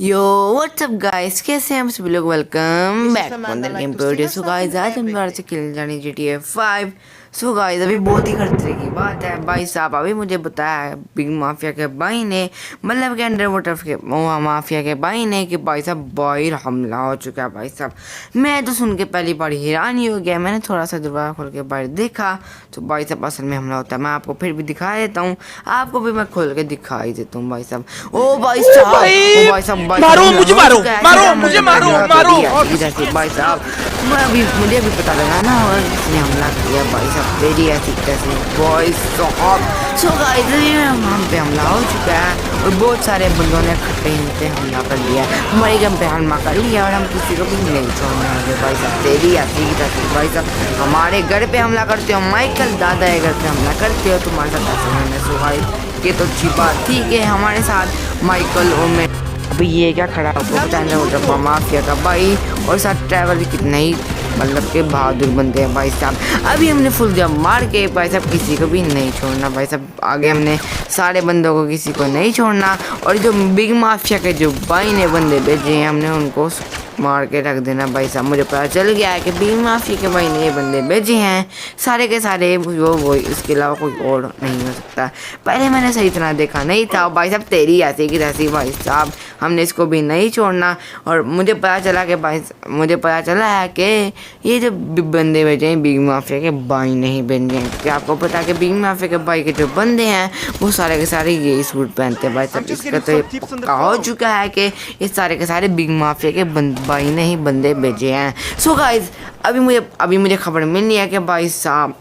यो WhatsApp guys, कैसे हैं हम सभी लोग। Welcome back to the game produce. So guys, आज हम दोबारा से खेलने जाने GTA 5। सो गाइस, अभी बहुत ही खतरे की बात है भाई साहब। अभी मुझे बताया बिग माफिया के भाई ने, मतलब के अंडर वाटर के माफिया के भाई ने कि भाई साहब बाहर हमला हो चुका है। भाई साहब मैं तो सुन के पहली बार हैरान ही हो गया। मैंने थोड़ा सा दरवाजा खोल के बाहर देखा तो भाई साहब असल में हमला होता है। मैं आपको फिर भी दिखा देता हूँ, आपको भी मैं खोल के दिखा ही देता हूँ भाई साहब। ओ भाई साहब, ओ भाई साहब, मारो मुझे, मारो मारो मुझे, मारो मारो। भाई साहब मुझे भी पता लगा ना, और इसने हमला किया भाई साहब तेरी ऐसी कैसे भाई साहब। सो गाइस, हम पे हमला हो चुका है और बहुत सारे बंदों ने इकट्ठे पे हमला कर लिया। हमारे गम पे हमला कर लिया और हम किसी को भी नहीं छोड़ने वाले भाई साहब तेरी ऐसी कैसे। भाई साहब हमारे घर पे हमला करते हो, माइकल दादा के घर पे हमला करते हो, तुम्हारे साथ ऐसे होने। सो गाइस ये तो अच्छी बात, ठीक है हमारे साथ माइकल और मैं। अभी ये क्या खड़ा होगा बताने होगा माफिया का भाई, और साथ ट्रैवल कितने ही मतलब के बहादुर बनते हैं भाई साहब। अभी हमने फुल जंप मार के भाई साहब किसी को भी नहीं छोड़ना भाई साहब। आगे हमने सारे बंदों को किसी को नहीं छोड़ना, और जो बिग माफिया के जो भाई ने बंदे भेजे हैं हमने उनको मार के रख देना भाई साहब। मुझे पता चल गया है कि बिग माफिया के भाई ने ये बंदे भेजे हैं सारे के सारे, वो इसके अलावा कोई और नहीं हो सकता। पहले मैंने सही तरह देखा नहीं था भाई साहब तेरी ऐसी की तैसी भाई साहब। हमने इसको भी नहीं छोड़ना, और मुझे पता चला कि भाई मुझे पता चला है कि ये जो बंदे भेजे हैं बिग माफिया के भाई नहीं भेजे हैं। क्या आपको पता है कि बिग माफिया के भाई के जो बंदे हैं वो सारे के सारे ये सूट पहनते हैं भाई साहब। इसका तो ये पक्का हो चुका है कि ये सारे के सारे बिग माफिया के भाई ने ही बंदे भेजे हैं। सो गाइस, अभी मुझे खबर मिलनी है कि भाई साहब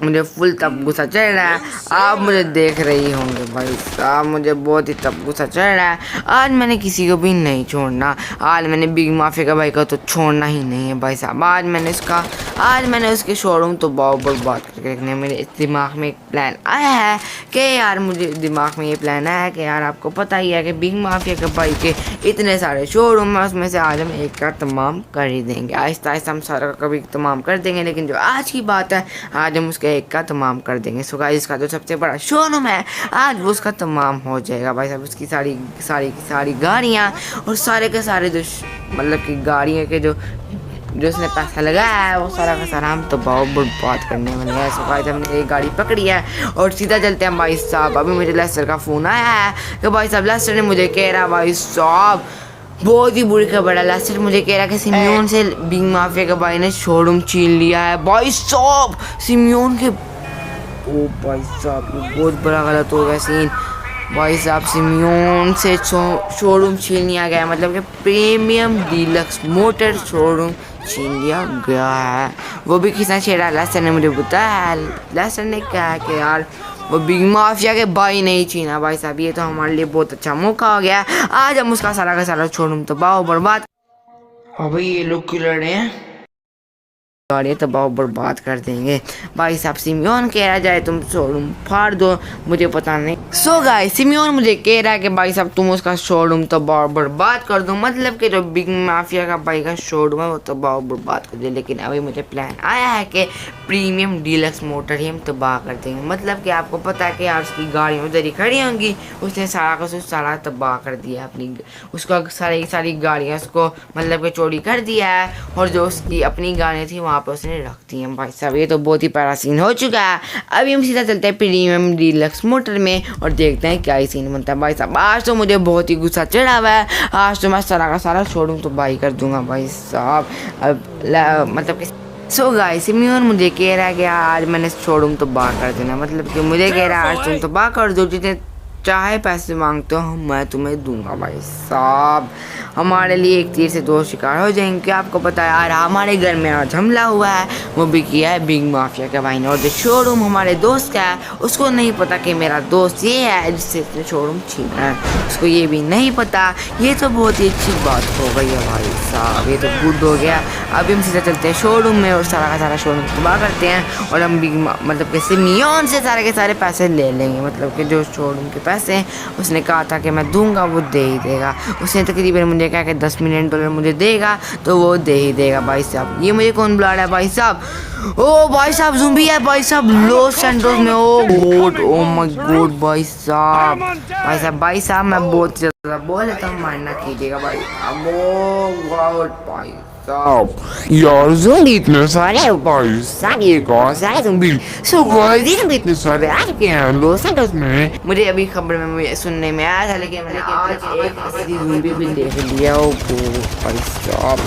मुझे फुल तब गुस्सा चढ़ रहा है। आप मुझे देख रही होंगे भाई साहब, मुझे बहुत ही तब गुस्सा चढ़ रहा है। आज मैंने किसी को भी नहीं छोड़ना, आज मैंने बिग माफिया का भाई का तो छोड़ना ही नहीं है भाई साहब। आज मैंने उसके शोरूम तो बहुत बर्बाद करके रखने। मेरे इस दिमाग में एक प्लान आया है कि यार, मुझे दिमाग में ये प्लान आया है कि यार आपको पता ही है कि बिग माफिया के भाई के इतने सारे शोरूम है, उसमें से आज हम एक का तमाम कर ही देंगे। आहिस्ता आहिस्ता हम सारा का कभी तमाम कर देंगे, लेकिन जो आज की बात है आज हम उसके एक का तमाम कर देंगे। सो गाइस, इसका जो सबसे बड़ा शोरूम है आज वो उसका तमाम हो जाएगा भाई साहब। उसकी सारी गाड़ियाँ और सारे के सारे जो मतलब कि गाड़ियों के जो उसने पैसा लगाया है वो सारा का सारा हम तो बहुत बर्बाद करने वाले हैं। सो गाइस, हमने एक गाड़ी पकड़ी है और सीधा चलते हैं भाई साहब। अभी मुझे लेस्टर का फ़ोन आया है कि भाई साहब लेस्टर ने मुझे कह रहा भाई साहब बहुत ही बुरी खबर है। लेस्टर मुझे कह रहा है कि सिमियोन से बिग माफिया के भाई ने शोरूम छीन लिया है भाई साहब। सिमियोन के ओ भाई साहब ये बहुत बड़ा गलत हो गया सीन भाई साहब। सिमियोन से शोरूम छीन लिया गया है, मतलब कि प्रीमियम डीलक्स मोटर शोरूम छीन लिया गया है। वो भी किसने छेड़ा? लेस्टर ने मुझे बताया। लेस्टर ने कहा कि यार वो बिग माफिया के भाई नहीं छीना भाई साहब। ये तो हमारे लिए बहुत अच्छा मौका हो गया, आज हम उसका सारा का सारा शोरूम तबाह बर्बाद। अभी ये लोग क्यों लड़ रहे हैं? गाड़ी तबाह बर्बाद कर देंगे भाई साहब। सिमियोन कह रहा जाए तुम शोरूम फाड़ दो, मुझे पता नहीं। सो गाइस, सिमियोन मुझे कह रहा है कि भाई साहब तुम उसका शोरूम तबाह बर्बाद कर दो, मतलब कि जो बिग माफिया का भाई का शोरूम है वो तबाह बर्बाद कर दे। लेकिन अभी मुझे प्लान आया है कि प्रीमियम डीलक्स मोटर ही हम तबाह कर देंगे। मतलब कि आपको पता है कि यार उसकी गाड़ियाँ उधर ही खड़ी होंगी, उसने सारा का सारा तबाह कर दिया अपनी, उसका सारी गाड़ियाँ उसको मतलब कि चोरी कर दिया है, और जो उसकी अपनी गाड़ियाँ थी वहाँ पे उसने रख दी हैं भाई साहब। ये तो बहुत ही प्यारा सीन हो चुका है। अभी हम सीधा चलते हैं प्रीमियम डीलक्स मोटर में और देखते हैं क्या ही सीन बनता है भाई साहब। आज तो मुझे बहुत ही गुस्सा चढ़ा हुआ है, आज तो मैं सारा का सारा शोरूम तो बाई कर दूंगा भाई साहब। अब मतलब कि सो गाइस, सिमियोन मुझे कह रहा है कि आज मैंने शोरूम तो बाहर कर देना, मतलब कि मुझे कह रहा है आज तुम तो बाहर कर दो, जितने चाहे पैसे मांगते हो मैं तुम्हें दूंगा भाई साहब। हमारे लिए एक तीर से दो शिकार हो जाएंगे। आपको पता है यार हमारे घर में आज हमला हुआ है, वो भी किया है बिग माफिया के भाई ने, और जो शोरूम हमारे दोस्त का है उसको नहीं पता कि मेरा दोस्त ये है जिससे इसने शोरूम छीना है, उसको ये भी नहीं पता। ये तो बहुत ही अच्छी बात हो गई है भाई साहब, ये तो गुड हो गया। अभी हम सीधा चलते हैं शोरूम में और सारा का सारा शोरूम तबाह करते हैं, और हम बिग मतलब कि सिमियोन से सारे के सारे पैसे ले लेंगे, मतलब कि जो शोरूम के पैसे पैसे उसने कहा था कि मैं दूंगा, वो दे ही देगा। उसने तकरीबन मुझे कहा कि $10 मिलियन मुझे देगा तो वो दे ही देगा भाई साहब। ये मुझे कौन बुला रहा है भाई साहब? ओ भाई साहब ज़ुम्बी है भाई साहब, लॉस सैंटोस में। ओ गॉड, ओ माय गॉड भाई साहब, भाई साहब मैं बहुत ज़्यादा बोल लेता हूँ, मारना कीजिएगा भाई। अब ओ गॉड भाई साहब, यार ज़ोंबी इतने सारे भाई सारे कौन सारे ज़ोंबी सो गाइस इतने सारे आ चुके हैं लॉस एंजल्स में। मुझे अभी खबर में मुझे सुनने में आया था, लेकिन मैंने आज एक असली ज़ुम्बी भी देख लिया। ओ भाई साहब,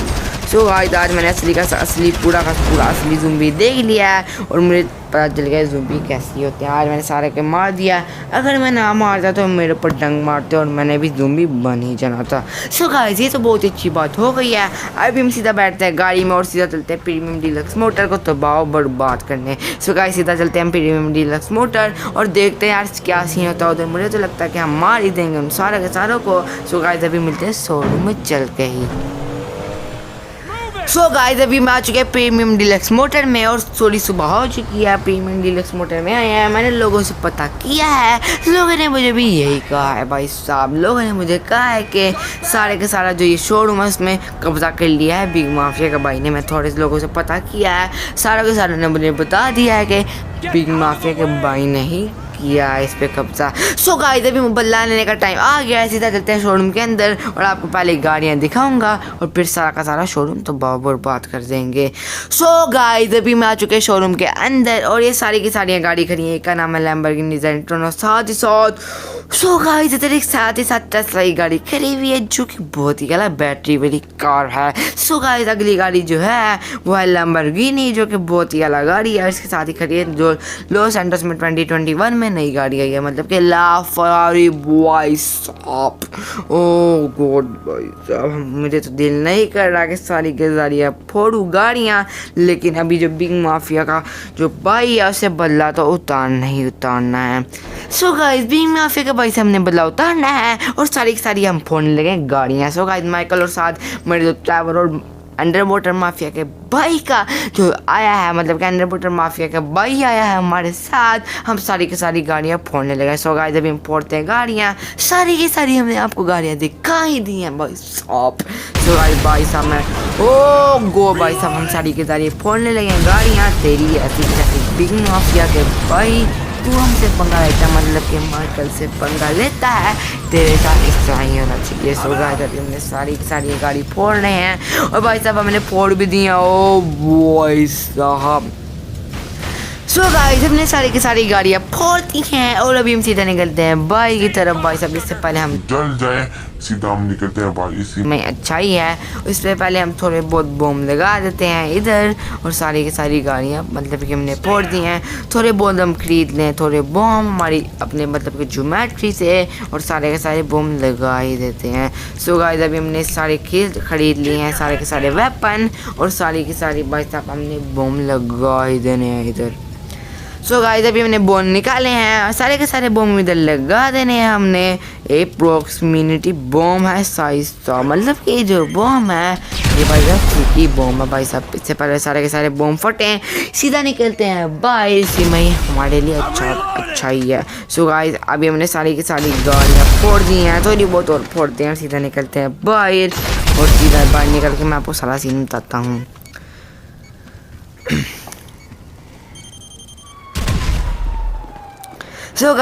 सो गाइस आज मैंने असली पूरा का पूरा असली ज़ुम्बी देख लिया है और मुझे पता चल गया ज़ुम्बी कैसी होते हैं। आज मैंने सारे के मार दिया, अगर मैं ना मारता तो मेरे ऊपर डंग मारते और मैंने भी ज़ुम्बी बन ही जाना था। सो गाइस ये तो बहुत अच्छी बात हो गई है। अभी हम सीधा बैठते हैं गाड़ी में और सीधा चलते हैं प्रीमियम डीलक्स मोटर को तबाह बर्बाद करने। सो गाइस सीधा चलते हैं प्रीमियम डीलक्स मोटर और देखते हैं यार क्या सीन होता है उधर। मुझे तो लगता है कि हम मार ही देंगे उन सारे के सारों को। सो गाइस अभी मिलते हैं शोरूम में चल के ही। सो गाइस अभी मैं आ चुके हैं प्रीमियम डीलक्स मोटर में और थोड़ी सुबह हो चुकी है। प्रीमियम डीलक्स मोटर में आए हैं, मैंने लोगों से पता किया है, लोगों ने मुझे भी यही कहा है भाई साहब। लोगों ने मुझे कहा है कि सारे का सारा जो ये शोरूम है उसमें कब्जा कर लिया है बिग माफिया का भाई ने। मैं थोड़े से लोगों से पता किया है, सारा के सारा ने मुझे बता दिया है कि बिग माफिया के भाई ने ही किया है इस पे कब्जा। सो गाइस अभी बदला लेने का टाइम आ गया है, सीधा चलते हैं शोरूम के अंदर और आपको पहले गाड़ियां दिखाऊंगा और फिर सारा का सारा शोरूम तो बर्बाद कर देंगे। सो गाइस अभी मैं आ चुके हैं शोरूम के अंदर और ये सारी की सारी गाड़ी खड़ी है। एक का नाम है लैम्बोर्गिनी ज़ेंट्रोनो, साथ ही साथ सो गाइस इधर एक साथ ही साथ टेस्ला की गाड़ी खड़ी हुई है जो कि बहुत ही गला बैटरी वाली कार है। सो गाइस अगली गाड़ी जो है वो है लैम्बोर्गिनी जो कि बहुत ही अलग गाड़ी है। इसके साथ ही खड़ी है जो लॉस एंजल्स में 2021 में नई गाड़ी आई है, मतलब कि ला फरारी भाई साहब। ओ गॉड भाई साहब, मुझे तो दिल नहीं कर रहा कि सारी के सारी फोड़ू गाड़ियाँ, लेकिन अभी जो बिग माफिया का जो भाई है उसे बदला तो उतारना है। सो गाइस बिग माफिया के भाई से हमने बदला उतारना है और सारी की सारी हम फोड़ने लगे गाड़ियाँ। सो गाइस माइकल और साथ मेरे जो ट्रैवलर और अंडर वाटर माफिया के भाई का जो आया है, मतलब कि अंडर वाटर माफिया का भाई आया है हमारे साथ, हम सारी की सारी गाड़ियाँ फोड़ने लगे। सो गाइस अभी हम फोड़ते हैं गाड़ियाँ, सारी की सारी हमने आपको गाड़ियाँ दिखा ही दी हैं भाई साहब। सो गाइस भाई साहब मैं ओ गो भाई साहब हम सारी की सारी फोड़ने लगे गाड़ियाँ। तेरी ऐसी बिग माफिया के भाई तू हमसे पंगा लेता है, मतलब कि माइकल से पंगा लेता है, तेरे साथ इस तरह ही होना चाहिए। सो गाइस अभी हमने सारी गाड़ी फोड़ रहे हैं और भाई साहब हमने फोड़ भी दी है। ओ भाई साहब सो गाइस हमने सारी की सारी गाड़ियाँ फोड़ दी हैं और अभी हम सीधा निकलते हैं बाई की तरफ। भाई साहब इससे पहले हम जल जाए सीधा हम निकलते हैं भाई इसी में अच्छा ही है, उससे पहले हम थोड़े बहुत बम लगा देते हैं इधर और सारी की सारी गाड़ियाँ मतलब कि हमने फोड़ दी हैं। थोड़े बहुत हम खरीद लें, थोड़े बम हमारी अपने मतलब कि ज्योमेट्री से और सारे के सारे बम लगा ही देते हैं। सो गाइस अभी हमने सारे खरीद लिए हैं, सारे के सारे वेपन और सारी की सारी भाई साहब हमने बम लगा ही देने हैं इधर। सो गाइस अभी हमने बम निकाले हैं और सारे के सारे बम इधर लगा देने हैं हमने। अप्रोक्सीमेटली बम है साइज का, मतलब कि जो बम है ये भाई साहब ठीक ही बम है भाई साहब। इससे पहले सारे के सारे बम फटे, सीधा निकलते हैं बाहर। इसी में ही हमारे लिए अच्छा ही है। सो गाइस अभी हमने सारी की सारी गाड़ियाँ फोड़ दी हैं, थोड़ी बहुत और फोड़ते हैं, सीधा निकलते हैं बाहर और सीधा बाहर निकल के मैं आपको सारा सीन बताता हूँ। सो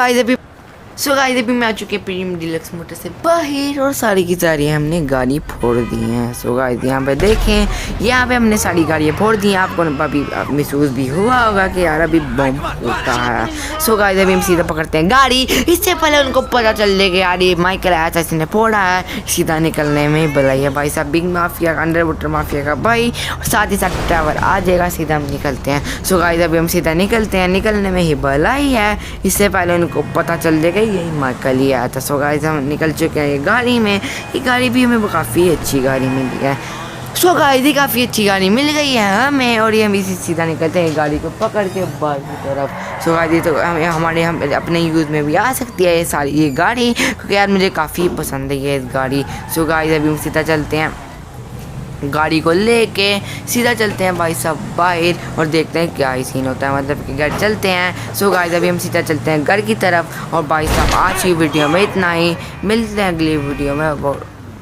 गाइस अभी मैं आ चुके हैं प्रीमियम डीलक्स मोटर से बाहर और सारी की सारी हमने गाड़ी फोड़ दी हैं। सो गाइस यहाँ पे देखें, यहाँ पे हमने सारी गाड़ियाँ फोड़ दी हैं। आपको अभी महसूस भी हुआ होगा कि यार अभी बम होता है। सो गाइस अभी हम सीधा पकड़ते हैं गाड़ी, इससे पहले उनको पता चल ले कि यार ये माइकल आया था इसने फोड़ा है। सीधा निकलने में भलाई है भाई साहब, बिग माफिया का अंडर वाटर माफिया का भाई और साथ ही साथ ड्राइवर आ जाएगा। सीधा हम निकलते हैं। सो गाइस अभी हम सीधा निकलते हैं, निकलने में ही भलाई है, इससे पहले उनको पता चल जाएगा यही माइकल ही आया था। सो गाइस हम निकल चुके हैं ये गाड़ी में। ये गाड़ी भी हमें काफ़ी अच्छी गाड़ी मिली है। सो गाइस ये काफ़ी अच्छी गाड़ी मिल गई है हमें और ये हम इसी सीधा निकलते हैं गाड़ी को पकड़ के बाहर की तरफ। सो गाइस ये तो हम अपने यूज़ में भी आ सकती है ये गाड़ी, क्योंकि यार मुझे काफ़ी पसंद है ये इस गाड़ी। सो गाइस अभी हम सीधा चलते हैं गाड़ी को लेके सीधा चलते हैं भाई साहब बाहर और देखते हैं क्या ही सीन होता है, मतलब कि घर चलते हैं। सो गाइस अभी हम सीधा चलते हैं घर की तरफ। और भाई साहब आज की वीडियो में इतना ही, मिलते हैं अगली वीडियो में,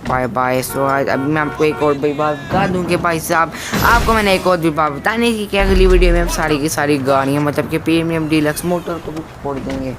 बाय बाय। सो अभी मैं आपको एक और भी बात बता दूँ कि भाई साहब आपको मैंने एक और भी बात बतानी थी कि अगली वीडियो में हम सारी की सारी गाड़ियाँ मतलब कि प्रीमियम डीलक्स मोटर को भी छोड़ देंगे।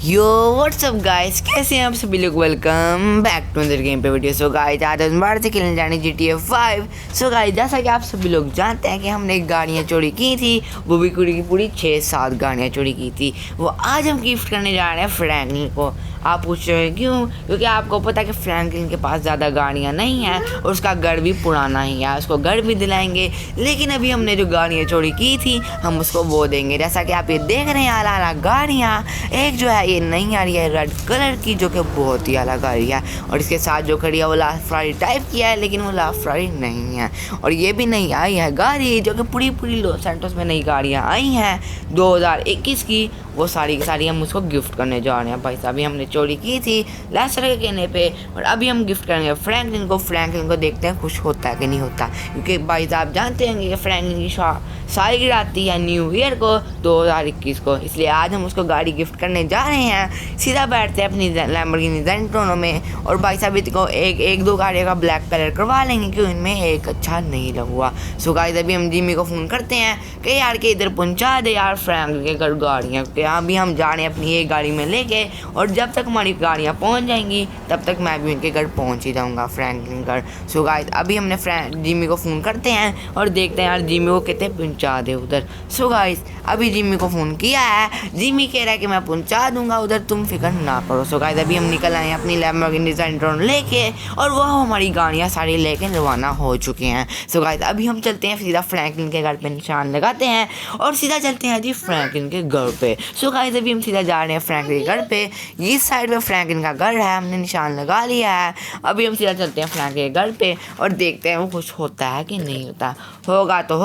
यो व्हाट्सअप गाइस, कैसे हैं आप सभी लोग, welcome back to other game पे वीडियो। सो गाइस आज हम बाहर से खेलने जाने GTA 5। सो गाइस जैसा कि आप सभी लोग जानते हैं कि हमने गाड़ियाँ चोरी की थी, वो भी पूरी की पूरी 6-7 गाड़ियाँ चोरी की थी। वो आज हम गिफ्ट करने जा रहे हैं फ्रैंकलिन को। आप पूछ रहे हैं क्यों? क्योंकि आपको पता है कि फ्रैंकलिन के पास ज़्यादा गाड़ियाँ नहीं हैं और उसका घर भी पुराना ही है, उसको घर भी दिलाएंगे। लेकिन अभी हमने जो गाड़ियाँ चोरी की थी हम उसको वो देंगे। जैसा कि आप ये देख रहे हैं आला गाड़ियाँ, एक जो है ये नई आ रही है रेड कलर की, जो कि बहुत ही अलग आ रही है। और इसके साथ जो खड़ी है वो लास्ट फ्राइडे टाइप की है, लेकिन वो लास्ट फ्राइडे नहीं है। और ये भी नहीं आई है गाड़ी, जो कि पूरी लॉस सैंटोस में नई गाड़ियाँ आई हैं 2021 की, वो सारी की सारी हम उसको गिफ्ट करने जा रहे हैं। भाई साहब अभी हमने चोरी की थी लेस्टर के कहने पे, और अभी हम गिफ्ट करेंगे फ्रैंकलिन को। फ्रैंकलिन को देखते हैं खुश होता है कि नहीं होता, क्योंकि भाई साहब जानते हैं कि फ्रैंकलिन की सालगिरह आती है न्यू ईयर को 2021 को, इसलिए आज हम उसको गाड़ी गिफ्ट करने जा रहे हैं। सीधा बैठते हैं अपनी लैम्बोर्गिनी ज़ेंटोनो में, और भाई साहब इसको एक दो गाड़ियों का ब्लैक कलर करवा लेंगे क्योंकि इनमें एक अच्छा नहीं लगा हुआ। सो गाइस अभी हम जिमी को फ़ोन करते हैं कि यार के इधर पहुंचा दे यार फ्रैंकलिन के घर गाड़ियाँ, अभी हम जा रहे हैं अपनी एक गाड़ी में लेके, और जब तक हमारी गाड़ियाँ पहुंच जाएंगी तब तक मैं भी उनके घर पहुंच ही जाऊंगा फ्रैंकलिन घर। सो गाइस अभी हमने जिमी को फ़ोन करते हैं और देखते हैं यार जिमी को कहते हैं पहुंचा दे उधर। सो गाइस अभी जिमी को फ़ोन किया है, जिमी कह रहा है कि मैं पहुंचा दूंगा उधर, तुम फिक्र ना करो। सो गाइस अभी हम निकल आए हैं अपनी लैम्बोर्गिनी ज़ेंटोनो लेके, और वो हमारी गाड़ियाँ सारी लेके रवाना हो चुके हैं। सो गाइस अभी हम चलते हैं सीधा फ्रैंकलिन के घर पे निशान लगाते हैं और सीधा चलते हैं जी फ्रैंकलिन के घर पे। सो गाइस अभी हम सीधा जा रहे हैं फ्रैंकलिन के घर पे, इस साइड में फ्रैंकलिन का घर है, हमने निशान लगा लिया है। अभी हम सीधा चलते हैं फ्रैंकलिन के घर पे और देखते हैं वो कुछ होता है कि नहीं होता। होगा तो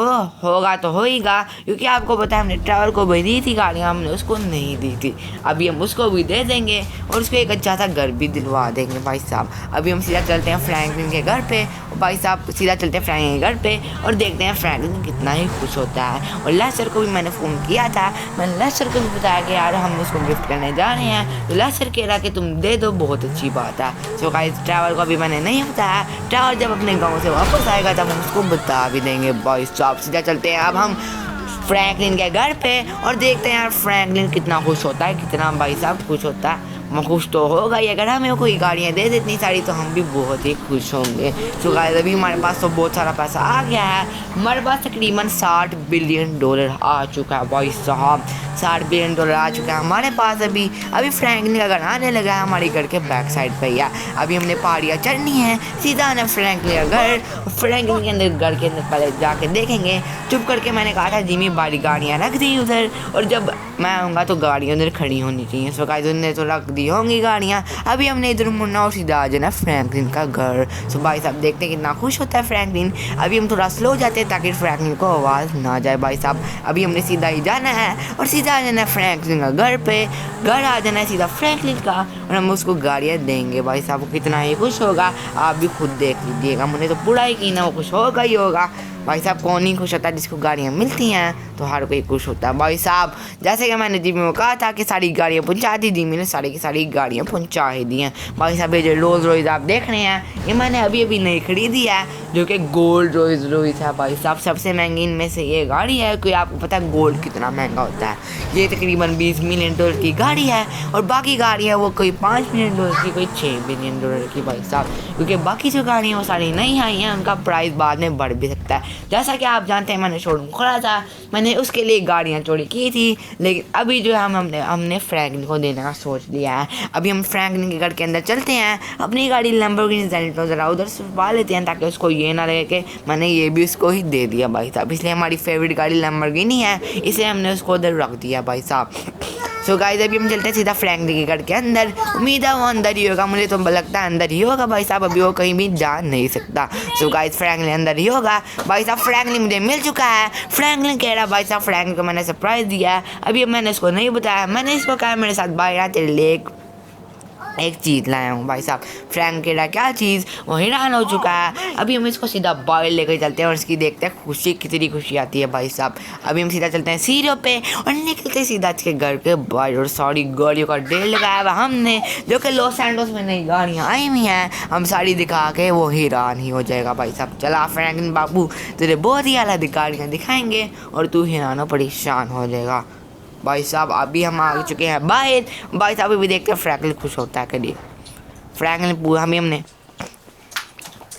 होगा, क्योंकि आपको पता है हमने ट्रैवल को भी दी थी गाड़ियाँ, हमने उसको नहीं दी थी। अभी हम उसको भी दे देंगे और उसको एक अच्छा सा घर भी दिलवा देंगे भाई साहब। अभी हम सीधा चलते हैं फ्रैंकलिन के घर पे, और भाई साहब सीधा चलते हैं फ्रैंकलिन के घर पे और देखते हैं फ्रैंकलिन कितना ही खुश होता है। और लेस्टर को भी मैंने फ़ोन किया था, मैंने लेस्टर को भी बताया कि यार हम उसको गिफ्ट करने जा रहे हैं, तो लेस्टर कह रहा कि तुम दे दो, बहुत अच्छी बात है। सो गाइस ट्रैवल को अभी मैंने नहीं बताया, ट्रैवल जब अपने गाँव से वापस आएगा तब हम उसको बता भी देंगे भाई साहब। सीधा चलते हैं अब हम फ्रैंकलिन के घर पे और देखते हैं यार फ्रैंकलिन कितना खुश होता है, कितना भाई साहब खुश होता है। मैं खुश तो होगा ही, अगर हमें कोई गाड़ियाँ दे देती सारी तो हम भी बहुत ही खुश होंगे। सो गाइस अभी हमारे पास तो बहुत सारा पैसा आ गया है, हमारे पास तकरीबन $60 बिलियन आ चुका है भाई साहब, $60 बिलियन आ चुका है हमारे पास। अभी फ्रैंकलिन का घर आने लगा है हमारे घर के बैक साइड पे ही। अभी हमने पहाड़ियाँ चढ़नी है, सीधा आना फ्रैंकलिन का घर। फ्रैंकलिन के अंदर घर के अंदर पहले जाके देखेंगे। चुप करके मैंने कहा था जिमी बारी गाड़ियाँ रख दी उधर, और जब मैं आऊँगा तो गाड़ियाँ उधर खड़ी होनी चाहिए। सो गाइस उन्होंने तो रख दी होंगी गाड़ियाँ। अभी हमने इधर मुड़ना और सीधा आ जाना फ्रैंकलिन का घर। सो भाई साहब देखते हैं कितना खुश होता है फ्रैंकलिन। अभी हम थोड़ा स्लो जाते हैं ताकि फ्रैंकलिन को आवाज़ ना जाए भाई साहब। अभी हमने सीधा ही जाना है और सीधा आ जाना है फ्रैंकलिन का घर पे, घर आ जाना है सीधा फ्रैंकलिन का, और हम उसको गाड़ियाँ देंगे भाई साहब। वो कितना ही खुश होगा आप भी खुद देख लीजिएगा, मैंने तो पूरा ही की ना, वो खुश होगा ही होगा भाई साहब। कौन ही खुश होता है जिसको गाड़ियाँ मिलती हैं, तो हर कोई खुश होता है भाई साहब। जैसे कि मैंने जिमी को कहा था कि सारी गाड़ियाँ पहुंचा दी, जिमी ने सारी की सारी गाड़ियाँ पहुंचा ही दी हैं भाई साहब। ये जो रोल्स रॉयस आप देख रहे हैं ये मैंने अभी नहीं खरीदी है, जो कि गोल्ड रोल्स रॉयस है भाई साहब। सबसे महंगी इनमें से ये गाड़ी है, क्योंकि आपको पता है गोल्ड कितना महंगा होता है। ये तकरीबन $20 मिलियन की गाड़ी है, और बाकी गाड़ियाँ वो कोई $5 मिलियन की, कोई $6 बिलियन की भाई साहब, क्योंकि बाकी जो गाड़ियाँ वो सारी नहीं आई हैं, उनका प्राइस बाद में बढ़ भी सकता है। जैसा कि आप जानते हैं मैंने शोरूम खोला था, मैंने उसके लिए गाड़ियाँ चोरी की थी, लेकिन अभी जो है हमने फ्रैंकलिन को देने का सोच लिया है। अभी हम फ्रैंकलिन के घर के अंदर चलते हैं, अपनी गाड़ी लैम्बोर्गिनी ज़ेंटोनो ज़रा उधर से छुपा लेते हैं ताकि उसको ये ना लगे कि मैंने ये भी उसको ही दे दिया भाई साहब। इसलिए हमारी फेवरेट गाड़ी लैम्बोर्गिनी है, इसलिए हमने उसको उधर रख दिया भाई साहब। सो गाइस अभी हम चलते हैं सीधा फ्रैंकलिन के घर के अंदर। उम्मीद है वो अंदर ही होगा, मुझे तो लगता है अंदर ही होगा भाई साहब, अभी वो कहीं भी जा नहीं सकता। सो गाइस फ्रैंकलिन अंदर ही होगा भाई साहब। फ्रैंकलिन मुझे मिल चुका है, फ्रैंकलिन कह रहा भाई साहब फ्रैंकलिन को मैंने सरप्राइज़ दिया है। अभी मैंने इसको नहीं बताया, मैंने इसको कहा मेरे साथ बाहर तेरे लिए एक चीज़ लाया हूँ भाई साहब। फ्रैंकेरा क्या चीज़, वो हैरान हो चुका है। अभी हम इसको सीधा बाहर लेकर चलते हैं और इसकी देखते हैं खुशी, कितनी खुशी आती है भाई साहब। अभी हम सीधा चलते हैं सीढ़ियों पे और निकलते हैं सीधा के घर के बाहर। और सारी गाड़ियों का ढेर लगाया हुआ हमने, जो कि लॉस एंजल्स में नई गाड़ियाँ आई हुई हैं। हम सारी दिखा के वो हैरान ही हो जाएगा भाई साहब। चला फ्रैंकलिन बाबू, तुझे बहुत ही आला गाड़ियाँ दिखाएंगे और तू हैरान परेशान हो जाएगा भाई साहब। अभी हम आ चुके हैं बाहर भाई साहब। अभी देखते हैं फ्रैंकलिन खुश होता है कभी। फ्रैंकलिन पूरा हमने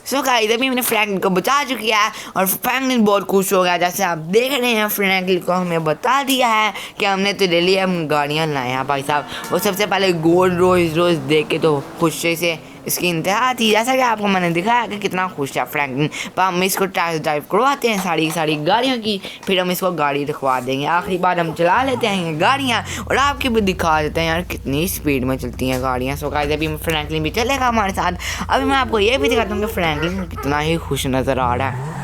सो गाइस अभी हमने फ्रैंकलिन को बचा चुकी है और फ्रैंकलिन बहुत खुश हो गया। जैसे आप देख रहे हैं फ्रैंकलिन को हमें बता दिया है कि हमने तेरे लिए हम गाड़ियाँ लाए हैं भाई साहब। वो सबसे पहले गोल्ड रोज देख के तो खुशी से इसकी इंतहा थी, जैसा कि आपको मैंने दिखाया कि कितना खुश है फ्रैंकलिन। पर हम इसको टेस्ट ड्राइव करवाते हैं सारी गाड़ियों की, फिर हम इसको गाड़ी दिखवा देंगे। आखिरी बार हम चला लेते हैं ये गाड़ियाँ और आपके भी दिखा देते हैं यार कितनी स्पीड में चलती हैं गाड़ियाँ। सो गाइस अभी फ्रैंकलिन भी चलेगा हमारे साथ। अभी मैं आपको ये भी दिखाता हूँ कि फ्रैंकलिन कितना ही खुश नज़र आ रहा है।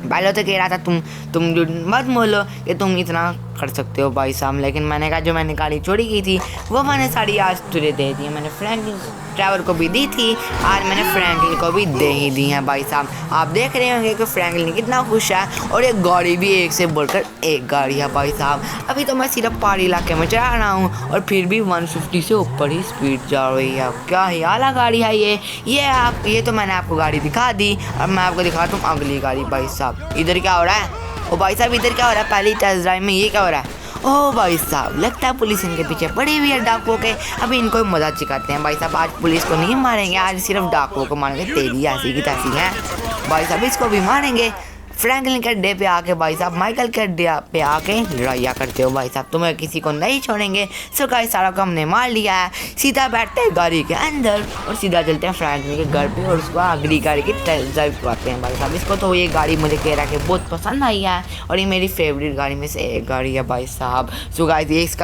पहले तो कह रहा था तुम मत बोलो कि तुम इतना कर सकते हो भाई साहब, लेकिन मैंने कहा जो मैंने गाड़ी चोरी की थी वो मैंने सारी आज तुझे दे दी है। मैंने फ्रैंकलिन ड्राइवर को भी दी थी, आज मैंने फ्रैंकलिन को भी दे ही दी है भाई साहब। आप देख रहे होंगे कि फ्रैंकलिन कितना खुश है और एक गाड़ी भी एक से बढ़कर एक गाड़ी है भाई साहब। अभी तो मैं सिर्फ पहाड़ी इलाके में चला रहा हूँ और फिर भी 150 से ऊपर ही स्पीड जा रही है। क्या ही आला गाड़ी है ये तो मैंने आपको गाड़ी दिखा दी। और मैं आपको दिखाता हूँ अगली गाड़ी भाई साहब। इधर क्या हो रहा है? ओ भाई साहब इधर क्या हो रहा है? पहली टेस्ट ड्राइव में ये क्या हो रहा है? ओ भाई साहब लगता है पुलिस इनके पीछे पड़ी हुई है डाकुओं के। अभी इनको मजा सिखाते हैं भाई साहब। आज पुलिस को नहीं मारेंगे, आज सिर्फ डाकुओं को मारेंगे। तेरी ऐसी की तैसी है भाई साहब, इसको भी मारेंगे। फ्रैंकलिन के अड्डे पे आके भाई साहब, माइकल के अड्डे पे आके लड़ाइयाँ करते हो भाई साहब, तुम्हें किसी को नहीं छोड़ेंगे। सो गाइस सारा को हमने मार लिया है। सीधा बैठते हैं गाड़ी के अंदर और सीधा चलते हैं फ्रैंकलिन के घर पे और उसको अगली गाड़ी की टेस्ट ड्राइव करवाते हैं भाई साहब। इसको तो ये गाड़ी मुझे कह रहा है कि बहुत पसंद आई है और ये मेरी फेवरेट गाड़ी में से एक गाड़ी है भाई साहब। सो गाइस ये इस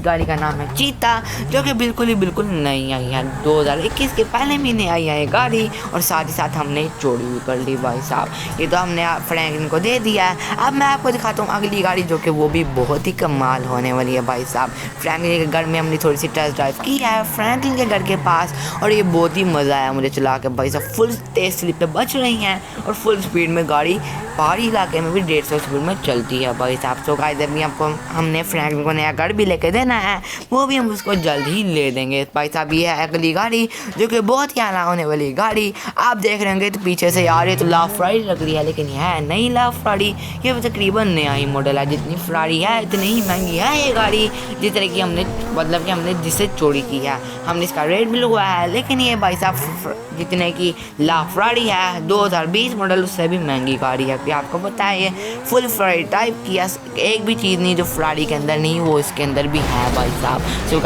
गाड़ी का नाम है चीता, जो कि बिल्कुल नई आई है। 2021 के पहले महीने आई है ये गाड़ी और साथ ही साथ हमने चोरी भी कर ली भाई साहब। ये तो हमने फ्रैंकलिन को दे दिया है। अब मैं आपको दिखाता हूँ अगली गाड़ी, जो कि वो भी बहुत ही कमाल होने वाली है भाई साहब। फ्रैंकलिन के घर में हमने थोड़ी सी टेस्ट ड्राइव की है फ्रैंकलिन के घर के पास और ये बहुत ही मज़ा आया मुझे चला के भाई साहब। फुल तेज स्लिप पे बच रही हैं और फुल स्पीड में गाड़ी पहाड़ी इलाके में भी 150 स्पीड में चलती है भाई साहब। तो गाइस अभी आपको हमने फ्रैंकलिन को नया घर भी लेके देना है, वो भी हम उसको जल्द ही ले देंगे भाई साहब। ये है अगली गाड़ी, जो कि बहुत ही आला होने वाली गाड़ी। आप देख रहे होंगे तो पीछे से यार ये तो ला फरारी लग रही है, लेकिन यह है नहीं ला फरारी। ये तकरीबन नया ही मॉडल है। जितनी फरारी है इतनी ही महंगी है ये गाड़ी, जिस तरह की हमने जिसे चोरी की है। हमने इसका रेट भी लगवाया है, लेकिन ये भाई साहब जितने की ला फरारी है 2020 मॉडल उससे भी महंगी गाड़ी है। कि आपको पता है ये फुल फरारी टाइप की है, एक भी चीज़ नहीं जो फरारी के अंदर नहीं वो इसके अंदर भी है भाई साहब। सो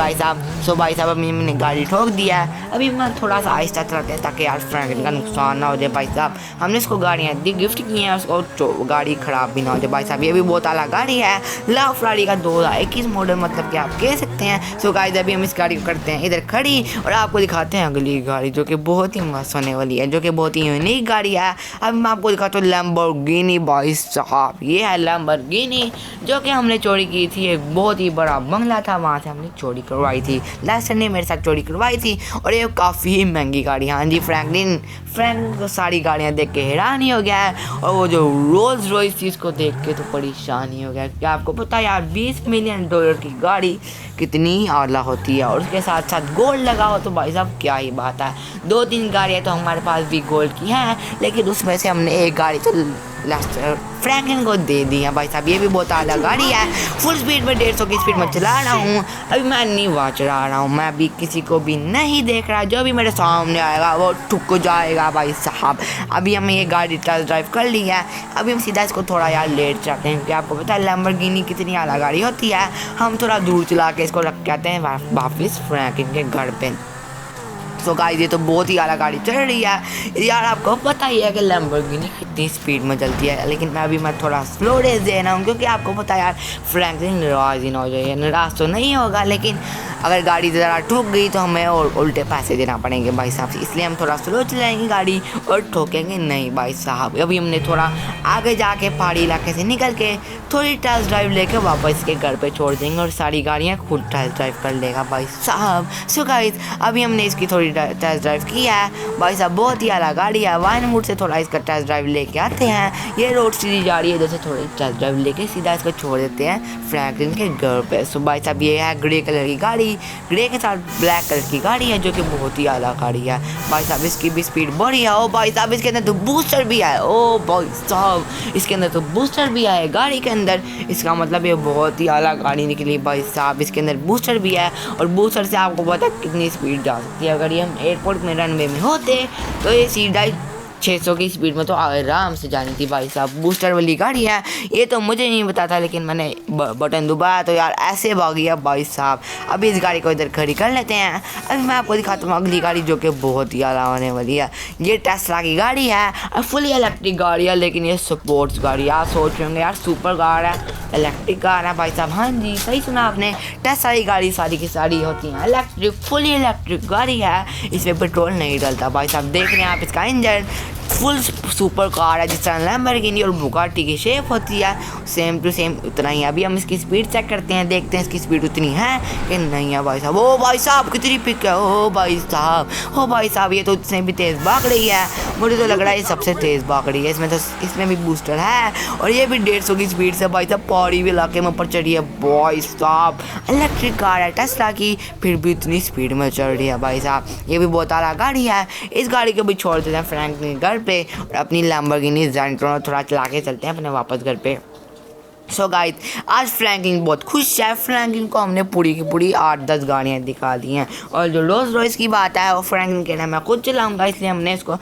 भाई साहब अभी मैंने गाड़ी ठोक दिया है। अभी मैं थोड़ा सा आहिस्ता चलाते हैं ताकि यार फ्रैंकलिन का नुकसान ना हो जाए भाई साहब। हमने इसको गाड़ियाँ दी गिफ्ट की हैं, उसको गाड़ी ख़राब भी ना हो जाए भाई साहब। ये भी बहुत आला गाड़ी है, ला फरारी का 2021 मॉडल मतलब कि आप कह सकते हैं। सो गाइस अभी हम इस गाड़ी को करते हैं इधर खड़ी और आपको दिखाते हैं अगली गाड़ी, जो कि बहुत ही मस्त होने वाली है, जो कि बहुत ही यूनिक गाड़ी है। अब मैं आपको दिखाता हूँ लैम्बोर्गिनी भाई साहब। ये है लैम्बोर्गिनी, जो कि हमने चोरी की थी। एक बहुत ही बड़ा बंगला था, वहाँ से हमने चोरी करवाई थी। लास्ट ने मेरे साथ चोरी करवाई थी और ये काफ़ी महंगी गाड़ी। हाँ जी फ्रैंकलिन को सारी गाड़ियाँ देख के हैरान ही हो गया है और वो जो रोल्स रॉयस चीज़ को देख के तो परेशान ही हो गया। क्या आपको पता है यार $20 मिलियन की गाड़ी कितनी आला होती है और उसके साथ साथ गोल्ड लगा हो तो भाई साहब क्या ही बात है। 2-3 गाड़ियाँ तो हमारे पास भी गोल्ड की हैं, लेकिन उसमें से हमने एक गाड़ी तो लास्ट फ्रैंकलिन को दे दी है भाई साहब। ये भी बहुत आला गाड़ी है, फुल स्पीड में 150 की स्पीड में चला रहा हूँ। अभी मैं नहीं वहाँ चला रहा हूँ, मैं अभी किसी को भी नहीं देख रहा। जो भी मेरे सामने आएगा वो ठुक जाएगा भाई साहब। अभी हमने ये गाड़ी टेस्ट ड्राइव कर ली है। अभी हम सीधा इसको थोड़ा यार लेट चाहते हैं, क्योंकि आपको पता है लैम्बोर्गिनी कितनी आला गाड़ी होती है। हम थोड़ा दूर चला के इसको रख के आते हैं वापस फ्रैंकलिन के घर पे। सो गाइस ये तो बहुत ही आला गाड़ी चल रही है यार। आपको पता ही है कि लैम्बोर्गिनी कितनी स्पीड में चलती है, लेकिन मैं थोड़ा स्लो रेस दे रहा हूँ क्योंकि आपको पता है यार फ्रैंकलिन नाराज़ ही ना हो जाए। नाराज़ तो नहीं होगा, लेकिन अगर गाड़ी ज़रा ठुक गई तो हमें और उल्टे पैसे देना पड़ेंगे भाई साहब, इसलिए हम थोड़ा स्लो चलाएंगे गाड़ी और ठोकेंगे नहीं भाई साहब। अभी हमने थोड़ा आगे जाके पहाड़ी इलाके से निकल के थोड़ी टेस्ट ड्राइव लेके वापस के घर पे छोड़ देंगे और सारी गाड़ियाँ खुद टेस्ट ड्राइव कर लेगा भाई साहब। सो गाइस अभी हमने इसकी थोड़ी टेस्ट ड्राइव की है भाई साहब, बहुत ही आला गाड़ी है। वाइनवुड से थोड़ा इसका टेस्ट ड्राइव लेके आते हैं। ये रोड सीधी जा रही है, जैसे थोड़ी टेस्ट ड्राइव लेके सीधा इसको छोड़ देते हैं फ्रैंकलिन के घर पे। सो भाई साहब ये है ग्रे कलर की गाड़ी, ग्रे के साथ ब्लैक कलर की गाड़ी है जो कि बहुत ही आला गाड़ी है भाई साहब। इसकी भी स्पीड बड़ी है। ओ भाई साहब इसके अंदर तो बूस्टर भी है। ओ भाई साहब इसके अंदर तो बूस्टर भी है गाड़ी के अंदर, इसका मतलब ये बहुत ही आला गाड़ी निकली भाई साहब। इसके अंदर बूस्टर भी है और बूस्टर से आपको पता है कितनी स्पीड जा सकती है। अगर ये हम एयरपोर्ट में रनवे में होते तो ये सीधा 600 की स्पीड में तो आराम से जानी थी भाई साहब। बूस्टर वाली गाड़ी है, ये तो मुझे नहीं पता था, लेकिन मैंने बटन दबाया तो यार ऐसे भाग गया भाई साहब। अभी इस गाड़ी को इधर खड़ी कर लेते हैं। अभी मैं आपको दिखाता हूँ अगली गाड़ी जो कि बहुत ही आला होने वाली है। ये टेस्ला की गाड़ी है, फुली इलेक्ट्रिक गाड़ी है, लेकिन ये स्पोर्ट्स गाड़ी है। आप सोच रहे होंगे यार सुपर कार है, इलेक्ट्रिक कार है भाई साहब। हाँ जी सही सुना आपने, टेस्ला की गाड़ी सारी की सारी होती हैं इलेक्ट्रिक, फुली इलेक्ट्रिक गाड़ी है। इसमें पेट्रोल नहीं डलता भाई साहब। देख रहे हैं आप इसका इंजन फुल सुपर कार है, जिस तरह लैम्बोर्गिनी और बुगाटी की शेप होती है सेम टू सेम उतना ही। अभी हम इसकी स्पीड चेक करते हैं, देखते हैं इसकी स्पीड उतनी है कि नहीं है भाई साहब। ओ भाई साहब कितनी पिक है। ओ भाई साहब ये तो इससे भी तेज़ भाग रही है। मुझे तो लग रहा है ये सबसे तेज़ भाग रही है। इसमें भी बूस्टर है और ये भी 150 की स्पीड से भाई साहब पहाड़ी इलाके में ऊपर चढ़ी है भाई साहब। इलेक्ट्रिक कार है टेस्ला की, फिर भी इतनी स्पीड में चढ़ रही है भाई साहब। ये भी बहुत आला गाड़ी है। इस गाड़ी को भी छोड़ देते हैं फ्रैंकलिन घर पे और अपनी लैम्बोर्गिनी ज़ेंट्रोन थोड़ा चला के चलते हैं अपने वापस घर पे। सो गाइस आज फ्रैंकलिन बहुत खुश है। फ्रैंकलिन को हमने पूरी की पूरी 8-10 गाड़ियाँ दिखा दी हैं। और जो रोल्स रॉयस की बात है वो फ्रैंकलिन के लिए मैं खुद चलाऊंगा, इसलिए हमने इसको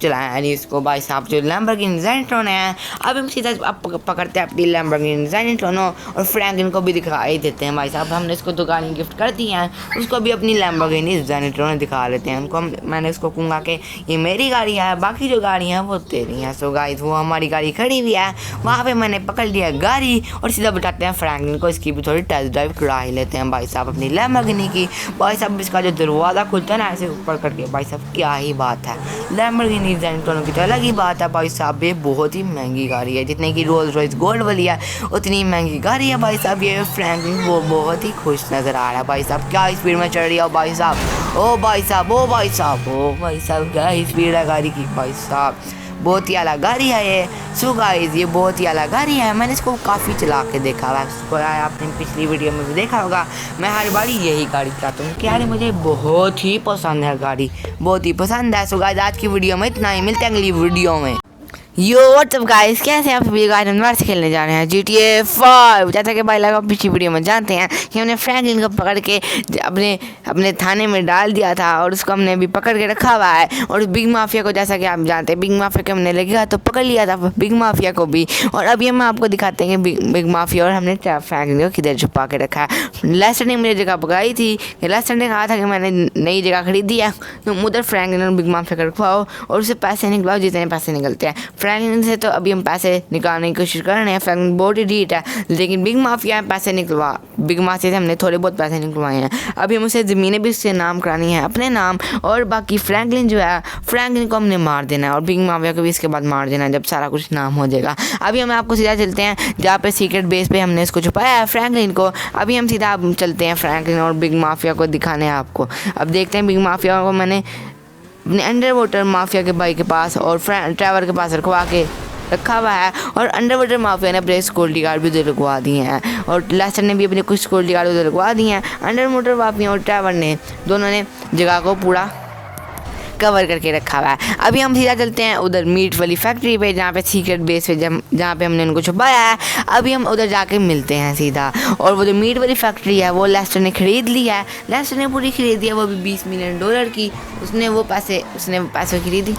चलाया है इसको भाई साहब। जो लैम्बोर्गिनी ज़ेंट्रोन है, अब हम सीधा पकड़ते हैं अपनी लैम्बोर्गिनी ज़ेंट्रोन और फ्रैंकलिन को भी दिखाई देते हैं भाई साहब। हमने इसको 2 गाड़ियाँ गिफ्ट कर दी हैं, उसको भी अपनी लैम्बोर्गिनी ज़ेंट्रोन दिखा लेते हैं उनको। मैंने इसको कहूँगा कि ये मेरी गाड़ी है, बाकी जो गाड़ियाँ हैं वो तेरी हैं। सो गाइस वो हमारी गाड़ी खड़ी हुई है, वहाँ पर मैंने पकड़ लिया गाड़ी और सीधा बिठाते हैं फ्रैंकलिन को। इसकी भी थोड़ी टेस्ट ड्राइव करा ही लेते हैं भाई साहब अपनी लैम्बोर्गिनी की। भाई साहब इसका जो दरवाज़ा खुलता है ना ऐसे ऊपर करके, भाई साहब क्या ही बात है। लैम्बोर्गिनी ज़ेंट्रोन की तो अलग ही बात है भाई साहब। ये बहुत ही महंगी गाड़ी है, जितने की रोल्स रॉयस गोल्ड वाली है उतनी महंगी गाड़ी है भाई साहब। ये फ्रैंकलिन वो बहुत ही खुश नज़र आ रहा है भाई साहब। क्या स्पीड में चढ़ रही है भाई साहब। ओ भाई साहब ओ भाई साहब ओ भाई साहब क्या स्पीड है गाड़ी की भाई साहब। बहुत ही आला गाड़ी है ये। सो गाइस ये बहुत ही आला गाड़ी है। मैंने इसको काफ़ी चला के देखा है, इसको आपने पिछली वीडियो में भी देखा होगा। मैं हर बारी यही गाड़ी चलाता हूँ कि यार मुझे बहुत ही पसंद है गाड़ी, बहुत ही पसंद है। सो गाइस आज की वीडियो में इतना ही, मिलते हैं अगली वीडियो में। यो व्हाट्सअप गाइस, कैसे आप सभी गाइस हम से खेलने जा रहे हैं GTA 5। जैसा कि भाई लगा पिछली वीडियो में जानते हैं कि हमने फ्रैंकलिन को पकड़ के अपने थाने में डाल दिया था और उसको हमने अभी पकड़ के रखा हुआ है। और बिग माफिया को जैसा कि आप जानते हैं, बिग माफिया को हमने लगेगा तो पकड़ लिया था बिग माफिया को भी। और अभी हम आपको दिखाते हैं कि बिग माफिया और हमने फ्रैंकलिन को किधर छुपा के रखा है। लेस्टर ने मुझे जगह पकड़ाई थी, लेस्टर ने कहा था कि मैंने नई जगह खरीदी है, तुम उधर फ्रैंकलिन और बिग माफिया को रखवाओ और उससे पैसे निकलाओ जितने पैसे निकलते हैं। फ्रैंकलिन से तो अभी हम पैसे निकालने की कोशिश कर रहे हैं, फ्रैंकलिन बहुत ही ढीठ है, लेकिन बिग माफिया पैसे बिग माफिया से हमने थोड़े बहुत पैसे निकलवाए हैं। अभी हम उसे ज़मीनें भी उससे नाम करानी है अपने नाम। और बाकी फ्रैंकलिन जो है, फ्रैंकलिन को हमने मार देना है और बिग माफिया को भी इसके बाद मार देना है जब सारा कुछ नाम हो जाएगा। अभी हम आपको सीधा चलते हैं जहाँ पे सीक्रेट बेस पे हमने इसको छुपाया है फ्रैंकलिन को। अभी हम सीधा चलते हैं फ्रैंकलिन और बिग माफिया को दिखाने आपको। अब देखते हैं बिग माफिया को मैंने अपने अंडर वाटर माफिया के भाई के पास और ट्रैवर के पास रखवा के रखा हुआ है। और अंडर वाटर माफिया ने अपने सिक्योरिटी गार्ड भी उधर लगवा दिए हैं और लेस्टर ने भी अपने कुछ सिक्योरिटी गार्ड उधर लगवा दिए हैं। अंडर वाटर माफिया और ट्रैवर ने दोनों ने जगह को पूरा कवर करके रखा हुआ है। अभी हम सीधा चलते हैं उधर मीट वाली फैक्ट्री पे, जहाँ पे सीक्रेट बेस पे जहाँ पे हमने उनको छुपाया है। अभी हम उधर जाके मिलते हैं सीधा। और वो जो मीट वाली फैक्ट्री है वो लेस्टर ने ख़रीद ली है, लेस्टर ने पूरी ख़रीद दी है, वो भी $20 मिलियन की। उसने पैसे खरीदी।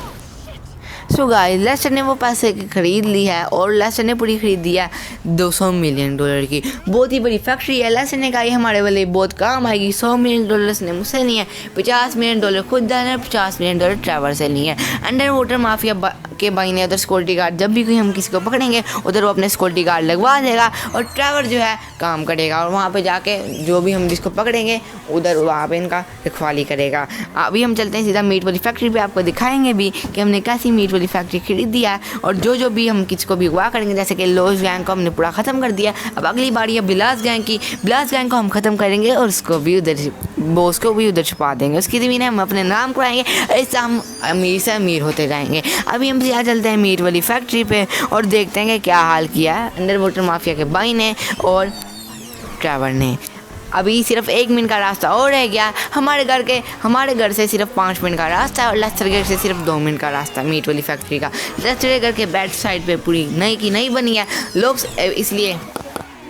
सो गाइस लेस्टर ने वो पैसे की खरीद ली है और लेस्टर ने पूरी खरीद दी है $200 मिलियन की। बहुत ही बड़ी फैक्ट्री है। लेस्टर ने कहा ये हमारे वाले बहुत काम आएगी। $100 मिलियन ने मुझसे नहीं है, $50 मिलियन खुद देना है, $50 मिलियन ट्रैवर से नहीं है। अंडर वाटर माफिया के भाई ने उधर सिक्योरिटी गार्ड, जब भी कोई हम किसी को पकड़ेंगे उधर वो अपने सिक्योरिटी गार्ड लगवा देगा और ट्रैवर जो है काम करेगा और वहाँ पे जाके जो भी हम जिसको पकड़ेंगे उधर वहाँ पे इनका रखवाली करेगा। अभी हम चलते हैं सीधा मीट वाली फैक्ट्री पे, आपको दिखाएंगे भी कि हमने कैसी मीट वाली फैक्ट्री खरीद दिया है और जो भी हम किसी को भी अगवा करेंगे, जैसे कि लोस गैंग को हमने पूरा ख़त्म कर दिया। अब अगली बारी है बिलास गैंग की। बिलास गैंग को हम ख़त्म करेंगे और उसको भी उधर बॉस को भी उधर छुपा देंगे। उसकी ज़मीन हम अपने नाम कराएंगे, ऐसा हम अमीर से अमीर होते जाएंगे। अभी हम सीधा चलते हैं मीट वाली फैक्ट्री पे और देखते हैं कि क्या हाल किया है अंडर वाटर माफिया के भाई ने और ट्रैवर ने। अभी सिर्फ 1 मिनट का रास्ता और रह गया हमारे घर से सिर्फ 5 मिनट का रास्ता है और लेस्टर घर से सिर्फ 2 मिनट का रास्ता मीट वाली फैक्ट्री का। लेस्टर घर के बैक साइड पे पूरी नई की नई बनी है लोग, इसलिए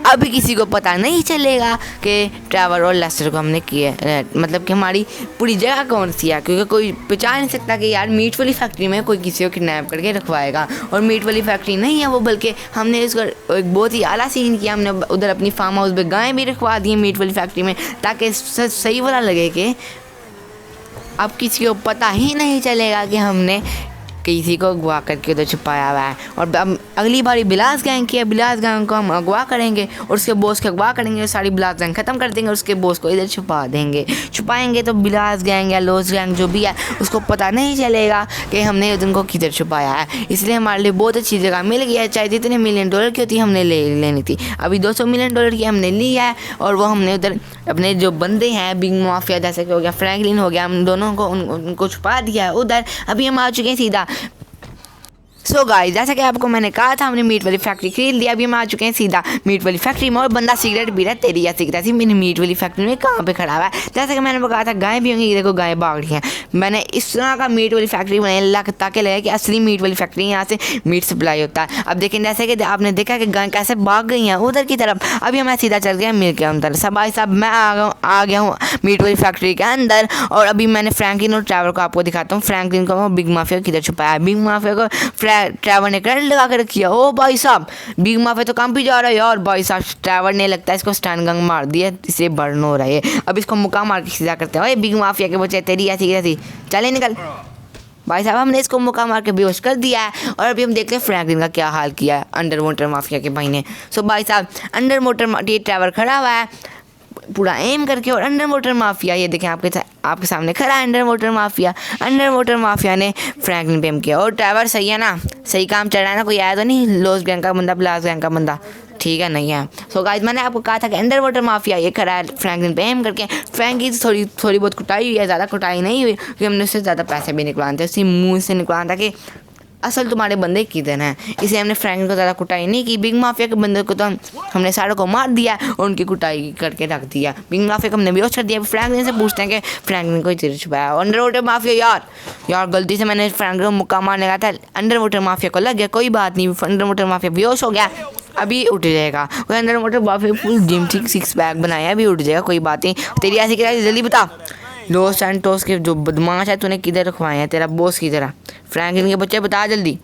अभी किसी को पता नहीं चलेगा कि ट्रैवर और लेस्टर को हमने किया, मतलब कि हमारी पूरी जगह कौन सी है, क्योंकि कोई पहचान नहीं सकता कि यार मीट वाली फैक्ट्री में कोई किसी को किडनैप करके रखवाएगा। और मीट वाली फैक्ट्री नहीं है वो, बल्कि हमने इसको एक बहुत ही आला सीन किया। हमने उधर अपनी फार्म हाउस में गायें भी रखवा दी मीट वाली फैक्ट्री में, ताकि सही वाला लगे कि अब किसी को पता ही नहीं चलेगा कि हमने किसी को अगवा करके उधर छुपाया हुआ है। और अब अगली बारी बिलास गैंग की है। बिलास गैंग को हम अगवा करेंगे और उसके बॉस को अगवा करेंगे और सारी बिलास गैंग ख़त्म कर देंगे और उसके बॉस को इधर छुपाएंगे तो बिलास गैंग या लोस गैंग जो भी है उसको पता नहीं चलेगा कि हमने उनको किधर छुपाया है। इसलिए हमारे लिए बहुत अच्छी जगह मिल गई है। चाहे जितने $1 मिलियन की होती हमने लेनी थी, अभी $200 मिलियन की हमने ली है और वो हमने उधर अपने जो बंदे हैं बिग माफिया जैसे कि हो गया फ्रैंकलिन हो गया, हम दोनों को उनको छुपा दिया है उधर। अभी हम आ चुके हैं सीधा। सो गाइस जैसा कि आपको मैंने कहा था हमने मीट वाली फैक्ट्री खरीद लिया। अभी हम आ चुके हैं सीधा मीट वाली फैक्ट्री में और बंदा सिगरेट पी रहा है। तेरी या सिगरेट थी मेरी मीट वाली फैक्ट्री में कहाँ पे खड़ा हुआ है। जैसा कि मैंने कहा था गायें भी होंगी, ये देखो गायें भाग रही हैं। मैंने इस तरह का मीट वाली फैक्ट्री बनाई ताकि लगे कि असली मीट वाली फैक्ट्री यहाँ से मीट सप्लाई होता है। अब देखें जैसे कि आपने देखा कि गायें कैसे भाग गई हैं उधर की तरफ। अभी मैं सीधा चल गया मिल के अंदर। सब भाई साहब मैं आ गया हूँ मीट वाली फैक्ट्री के अंदर और अभी मैंने फ्रैंकलिन और ट्रैवर को आपको दिखाता हूँ। फ्रैंकलिन को बिग माफिया किधर छुपाया है। बिग माफिया को ट्रैवर ने लगा के रखी है। ओ भाई साहब बिग माफिया तो काम भी जा रहा है यार। भाई साहब ट्रैवर ने लगता है इसको स्टन गन मार दिया, इसे बर्न हो रहा है। अब इसको मुक्का मार के सीधा करते हैं। बिग माफिया के बच्चे तेरी ऐसी चले निकल। भाई साहब हमने इसको मुक्का मार के बेहोश कर दिया है और अभी हम देखते हैं फ्रैंकलिन का क्या हाल किया है अंडर वाटर माफिया के भाई ने। सो भाई साहब अंडर वाटर ट्रैवर खड़ा हुआ है पूरा एम करके और अंडर वाटर माफिया ये देखें आपके सामने खड़ा है under water mafia. Under water mafia ने फ्रैंकलिन पे एम किया और ट्रैवर सही है ना, सही काम चल रहा है ना, कोई आया तो नहीं लोस गैंग का बंदा बिलास गैंग का बंदा, ठीक है नहीं है। सो गाइस मैंने आपको कहा था कि अंडर वाटर माफिया ये खड़ा है फ्रैंकलिन पे एम करके। फ्रैंकी थोड़ी बहुत कुटाई हुई है, ज़्यादा कुटाई नहीं हुई क्योंकि हमने उससे ज़्यादा पैसे भी निकलवाने थे, उसी मुँह से निकलवाना था कि असल तुम्हारे बंदे किधर हैं। इसलिए हमने फ्रैंकलिन को ज़्यादा कुटाई नहीं की। बिग माफिया के बंदे को तो हमने सारों को मार दिया और उनकी कुटाई करके रख दिया। बिग माफिया को हमने बेहोश कर दिया। फ्रैंकलिन से पूछते हैं कि फ्रैंकलिन को इधर छुपाया। अंडर वाटर माफिया यार गलती से मैंने फ्रैंकलिन को मुक्का मारने लगा था, अंडर वाटर माफिया को लग गया, कोई बात नहीं। अंडर वाटर माफिया बेहोश हो गया, अभी उठ जाएगा। वो under water mafia full gym ठीक 6 पैक बनाया, अभी उठ जाएगा, कोई बात नहीं। तेरी ऐसी क्या जल्दी बता लॉस सैंटोस के जो बदमाश है तूने किधर रखवाए हैं, तेरा बॉस किधर है, फ्रैंकलिन के बच्चे बता जल्दी।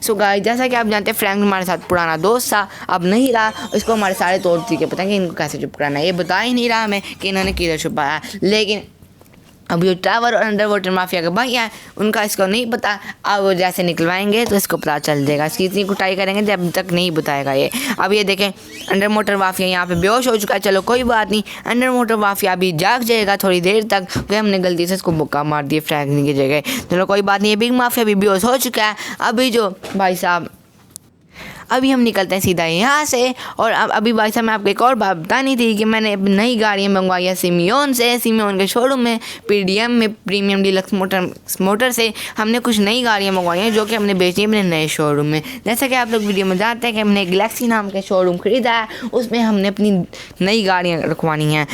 सो गाइस जैसा कि आप जानते हैं फ्रैंकलिन हमारे साथ पुराना दोस्त था, अब नहीं रहा। इसको हमारे सारे तौर तरीके पता है कि इनको कैसे चुप कराना है। ये बता ही नहीं रहा हमें कि इन्होंने किधर छुपाया, लेकिन अब जो ट्रैवर और अंडर वाटर माफिया के भाई हैं उनका इसको नहीं पता। अब वो जैसे निकलवाएंगे तो इसको पता चल जाएगा। इसकी इतनी कुटाई करेंगे जब तक नहीं बताएगा ये। अब ये देखें अंडर वाटर माफिया यहाँ पे बेहोश हो चुका है, चलो कोई बात नहीं। अंडर वाटर माफिया अभी जाग जाएगा थोड़ी देर तक, क्योंकि हमने गलती से इसको मुक्का मार दिया फ्रैंकलिन की जगह। चलो कोई बात नहीं, ये बिग माफिया भी बेहोश हो चुका है। अभी जो भाई साहब अभी हम निकलते हैं सीधा यहाँ से। और अभी भाई साहब मैं आपको एक और बात बतानी थी कि मैंने नई गाड़ियाँ मंगवाई है सिमियोन से। सिमियोन के शोरूम में PDM में प्रीमियम डीलक्स मोटर से हमने कुछ नई गाड़ियाँ मंगवाई हैं जो कि हमने बेची है अपने नए शोरूम में। जैसा कि आप लोग वीडियो में जानते हैं कि हमने गैलेक्सी नाम का शोरूम ख़रीदा है, उसमें हमने अपनी नई गाड़ियाँ रखवानी हैं।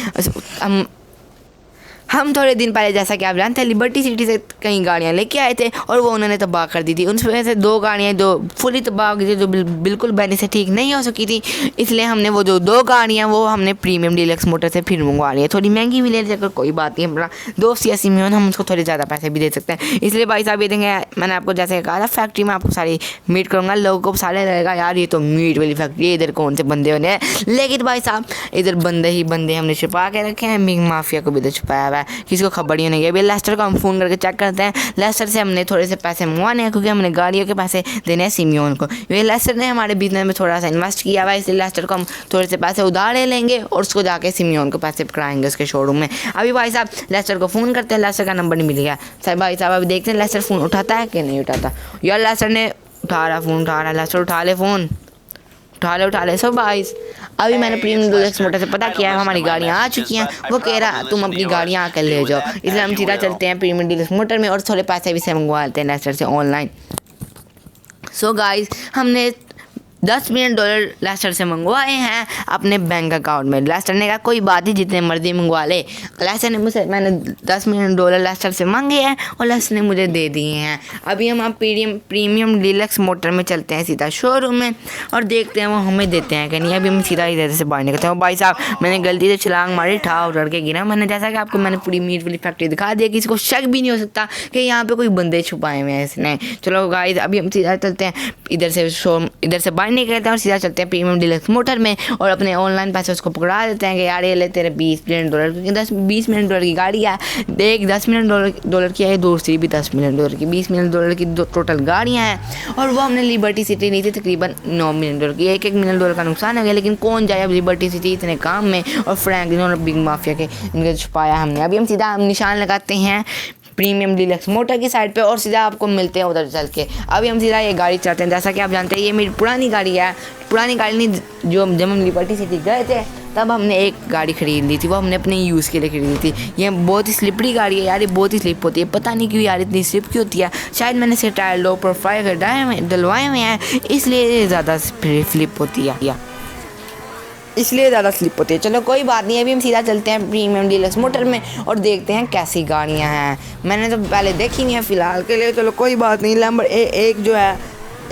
हम थोड़े दिन पहले जैसा कि आप जानते हैं लिबर्टी सिटी से कई गाड़ियाँ लेके आए थे और वो उन्होंने तबाह कर दी थी। उनमें से 2 गाड़ियाँ जो फुली तबाह हो गई थी, जो बिल्कुल बैटरी से ठीक नहीं हो सकी थी, इसलिए हमने वो जो 2 गाड़ियाँ वो हमने प्रीमियम डीलक्स मोटर से फिर मंगवा ली है। थोड़ी महंगी भी ले लेकर कोई बात नहीं, अपना दोस्त या सिमियोन हम उसको थोड़े ज़्यादा पैसे भी दे सकते हैं। इसलिए भाई साहब ये देंगे, मैंने आपको जैसे कहा था फैक्ट्री में आपको सारी मीट करूँगा, लोगों को सारे रहेगा यार ये तो मीट वाली फैक्ट्री है, इधर कौन से बंदे होने हैं। लेकिन भाई साहब इधर बंदे ही बंदे हमने छुपा के रखे हैं, बिग माफिया को भी इधर छुपाया हुआ है, किसी को खबर ही नहीं है। अभी लेस्टर को हम फ़ोन करके चेक करते हैं। लेस्टर से हमने थोड़े से पैसे मंगवाने हैं क्योंकि हमने गाड़ियों के पैसे देने हैं सिमियोन को। ये लेस्टर ने हमारे बिजनेस में थोड़ा सा इन्वेस्ट किया हुआ है, इसलिए लेस्टर को हम थोड़े से पैसे उधार ले लेंगे और उसको जाके सिमियोन को पैसे पकड़ाएंगे उसके शोरूम में। अभी भाई साहब लेस्टर को फ़ोन करते हैं, लेस्टर का नंबर नहीं मिल गया। सर भाई साहब अभी देखते हैं लेस्टर फ़ोन उठाता है कि नहीं उठाता। यार लेस्टर ने उठा रहा फ़ोन, उठा रहा। लेस्टर उठा ले फ़ोन, उठा ले। सो भाईस अभी मैंने प्रीमियम डीलक्स मोटर से पता किया है, हमारी गाड़ियाँ आ चुकी हैं। वो कह रहा तुम अपनी गाड़ियाँ आकर ले जाओ, इसलिए हम सीधा चलते हैं प्रीमियम डीलक्स मोटर में और थोड़े पैसे भी से मंगवा लेते हैं लेस्टर से ऑनलाइन। सो गाइस हमने $10 मिलियन लेस्टर से मंगवाए हैं अपने बैंक अकाउंट में। लेस्टर ने कहा कोई बात नहीं, जितने मर्जी मंगवा ले। लेस्टर ने मुझसे, मैंने $10 मिलियन लेस्टर से मांगे हैं और लेस्टर ने मुझे दे दिए हैं। अभी हम आप प्रीमियम डीलक्स मोटर में चलते हैं सीधा शोरूम में और देखते हैं वो हमें देते हैं कि नहीं। अभी हम सीधा इधर से बाहर निकलते हैं। भाई साहब मैंने गलती से छलांग मारी, ठा उड़ के गिरा। मैंने जैसा कि आपको मैंने पूरी मीट वाली फैक्ट्री दिखा दिया, किसी को शक भी नहीं हो सकता कि यहाँ पे कोई बंदे छुपाए हुए हैं इसने। चलो गाइस अभी हम सीधा चलते हैं इधर से बाहर निकलते हैं और सीधा चलते हैं प्रीमियम डीलक्स मोटर में और अपने ऑनलाइन पैसे उसको पकड़ा देते हैं कि यार ये ले तेरे $20 मिलियन, क्योंकि $20 मिलियन की गाड़ी है। एक $10 मिलियन की है, दूसरी भी $10 मिलियन की, $20 मिलियन की टोटल गाड़ियाँ हैं। और वो हमने लिबर्टी सिटी ली थी तकरीबन $9 मिलियन की। $1 मिलियन का नुकसान हो गया, लेकिन कौन जाए अब लिबर्टी सिटी इतने काम में। और फ्रैंकलिन और बिग माफिया के इनके छुपाया हमने। अभी हम सीधा निशान लगाते हैं प्रीमियम डीलक्स मोटर की साइड पे और सीधा आपको मिलते हैं उधर चल के। अभी हम सीधा ये गाड़ी चलाते हैं। जैसा कि आप जानते हैं ये मेरी पुरानी गाड़ी है, पुरानी गाड़ी नहीं, जो जब हम लिबर्टी सिटी गए थे तब हमने एक गाड़ी खरीद ली थी, वो हमने अपने यूज़ के लिए खरीदी थी। ये बहुत ही स्लिपरी गाड़ी है यार, ये बहुत ही स्लिप होती है, पता नहीं क्यों यार इतनी स्लिप क्यों होती है। शायद मैंने से टायर लो प्रोफाइल डलवाए हुए हैं इसलिए ज़्यादा स्लिप होती है, इसलिए ज़्यादा स्लिप होती है। चलो कोई बात नहीं, अभी हम सीधा चलते हैं प्रीमियम डीलक्स मोटर में और देखते हैं कैसी गाड़ियाँ हैं। मैंने तो पहले देखी नहीं है फ़िलहाल के लिए। चलो कोई बात नहीं। एक जो है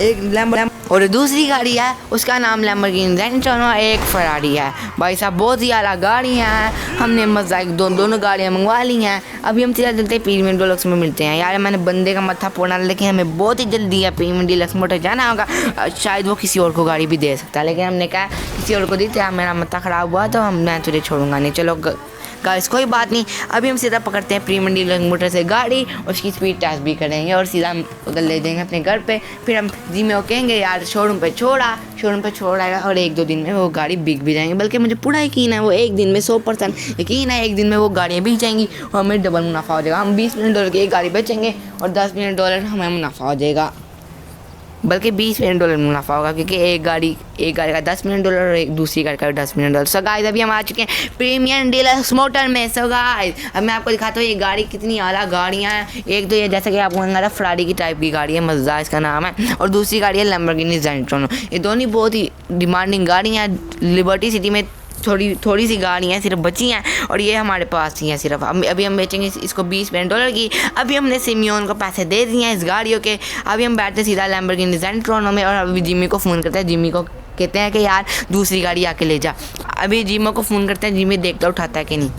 एक लैम्बर और दूसरी गाड़ी है उसका नाम लैम्बोर्गिनी ज़ेनिट्रॉन और एक फरारी है। भाई साहब बहुत ही आला गाड़ियाँ हैं, हमने मज़ा दोनों गाड़ियाँ मंगवा ली हैं। अभी हम सीधा चलते हैं प्रीमियम डीलक्स में मिलते हैं। यार मैंने बंदे का मत्था फोड़ना, लेकिन हमें बहुत ही जल्दी है प्रीमियम डीलक्स मोटर जाना होगा। शायद वो किसी और को गाड़ी भी दे सकता है, लेकिन हमने कहा किसी और को दी तो मेरा मत्था ख़राब हुआ तो मैं तुझे छोड़ूंगा नहीं। चलो गाइस कोई बात नहीं, अभी हम सीधा पकड़ते हैं प्रीमियम डीलक्स मोटर से गाड़ी, उसकी स्पीड टेस्ट भी करेंगे और सीधा उधर ले जाएंगे अपने घर पे। फिर हम जी में वो कहेंगे यार शोरूम पे छोड़ाएगा और 1-2 दिन में वो गाड़ी बिक भी जाएंगी। बल्कि मुझे पूरा यकीन है वो 1 दिन में 100% यकीन है 1 दिन में वो गाड़ियाँ बिक जाएंगी और हमें डबल मुनाफा हो जाएगा। हम $20 मिलियन की एक गाड़ी बेचेंगे और $10 मिलियन हमें मुनाफा हो जाएगा, बल्कि $20 मिलियन मुनाफा होगा, क्योंकि एक गाड़ी का $10 मिलियन और एक दूसरी गाड़ी का $10 मिलियन। सो गाइस अभी हम आ चुके हैं प्रीमियम डीलक्स मोटर में। सो गाइस अब मैं आपको दिखाता हूँ ये गाड़ी कितनी आला गाड़ियाँ हैं। एक तो ये जैसा कि आपको लगा फरारी की टाइप की गाड़ी है, मज़ा इसका नाम है, और दूसरी गाड़ी है लैम्बोर्गिनी ज़ेनिट्रॉन। ये दोनों बहुत ही डिमांडिंग गाड़ियाँ हैं। लिबर्टी सिटी में थोड़ी सी गाड़ियाँ सिर्फ बची हैं और ये हमारे पास ही हैं सिर्फ। अभी हम बेचेंगे इसको $20 मिलियन की। अभी हमने सिमियोन को पैसे दे दिए हैं इस गाड़ियों के। अभी हम बैठते सीधा लैम्बोर्गिनी ज़ेनिट्रॉन में और अभी जिम्मी को फ़ोन करते हैं। जिम्मी को कहते हैं कि यार दूसरी गाड़ी आके ले जा। अभी जिम्मी को फ़ोन करते हैं, जिम्मी देखता उठाता है कि नहीं।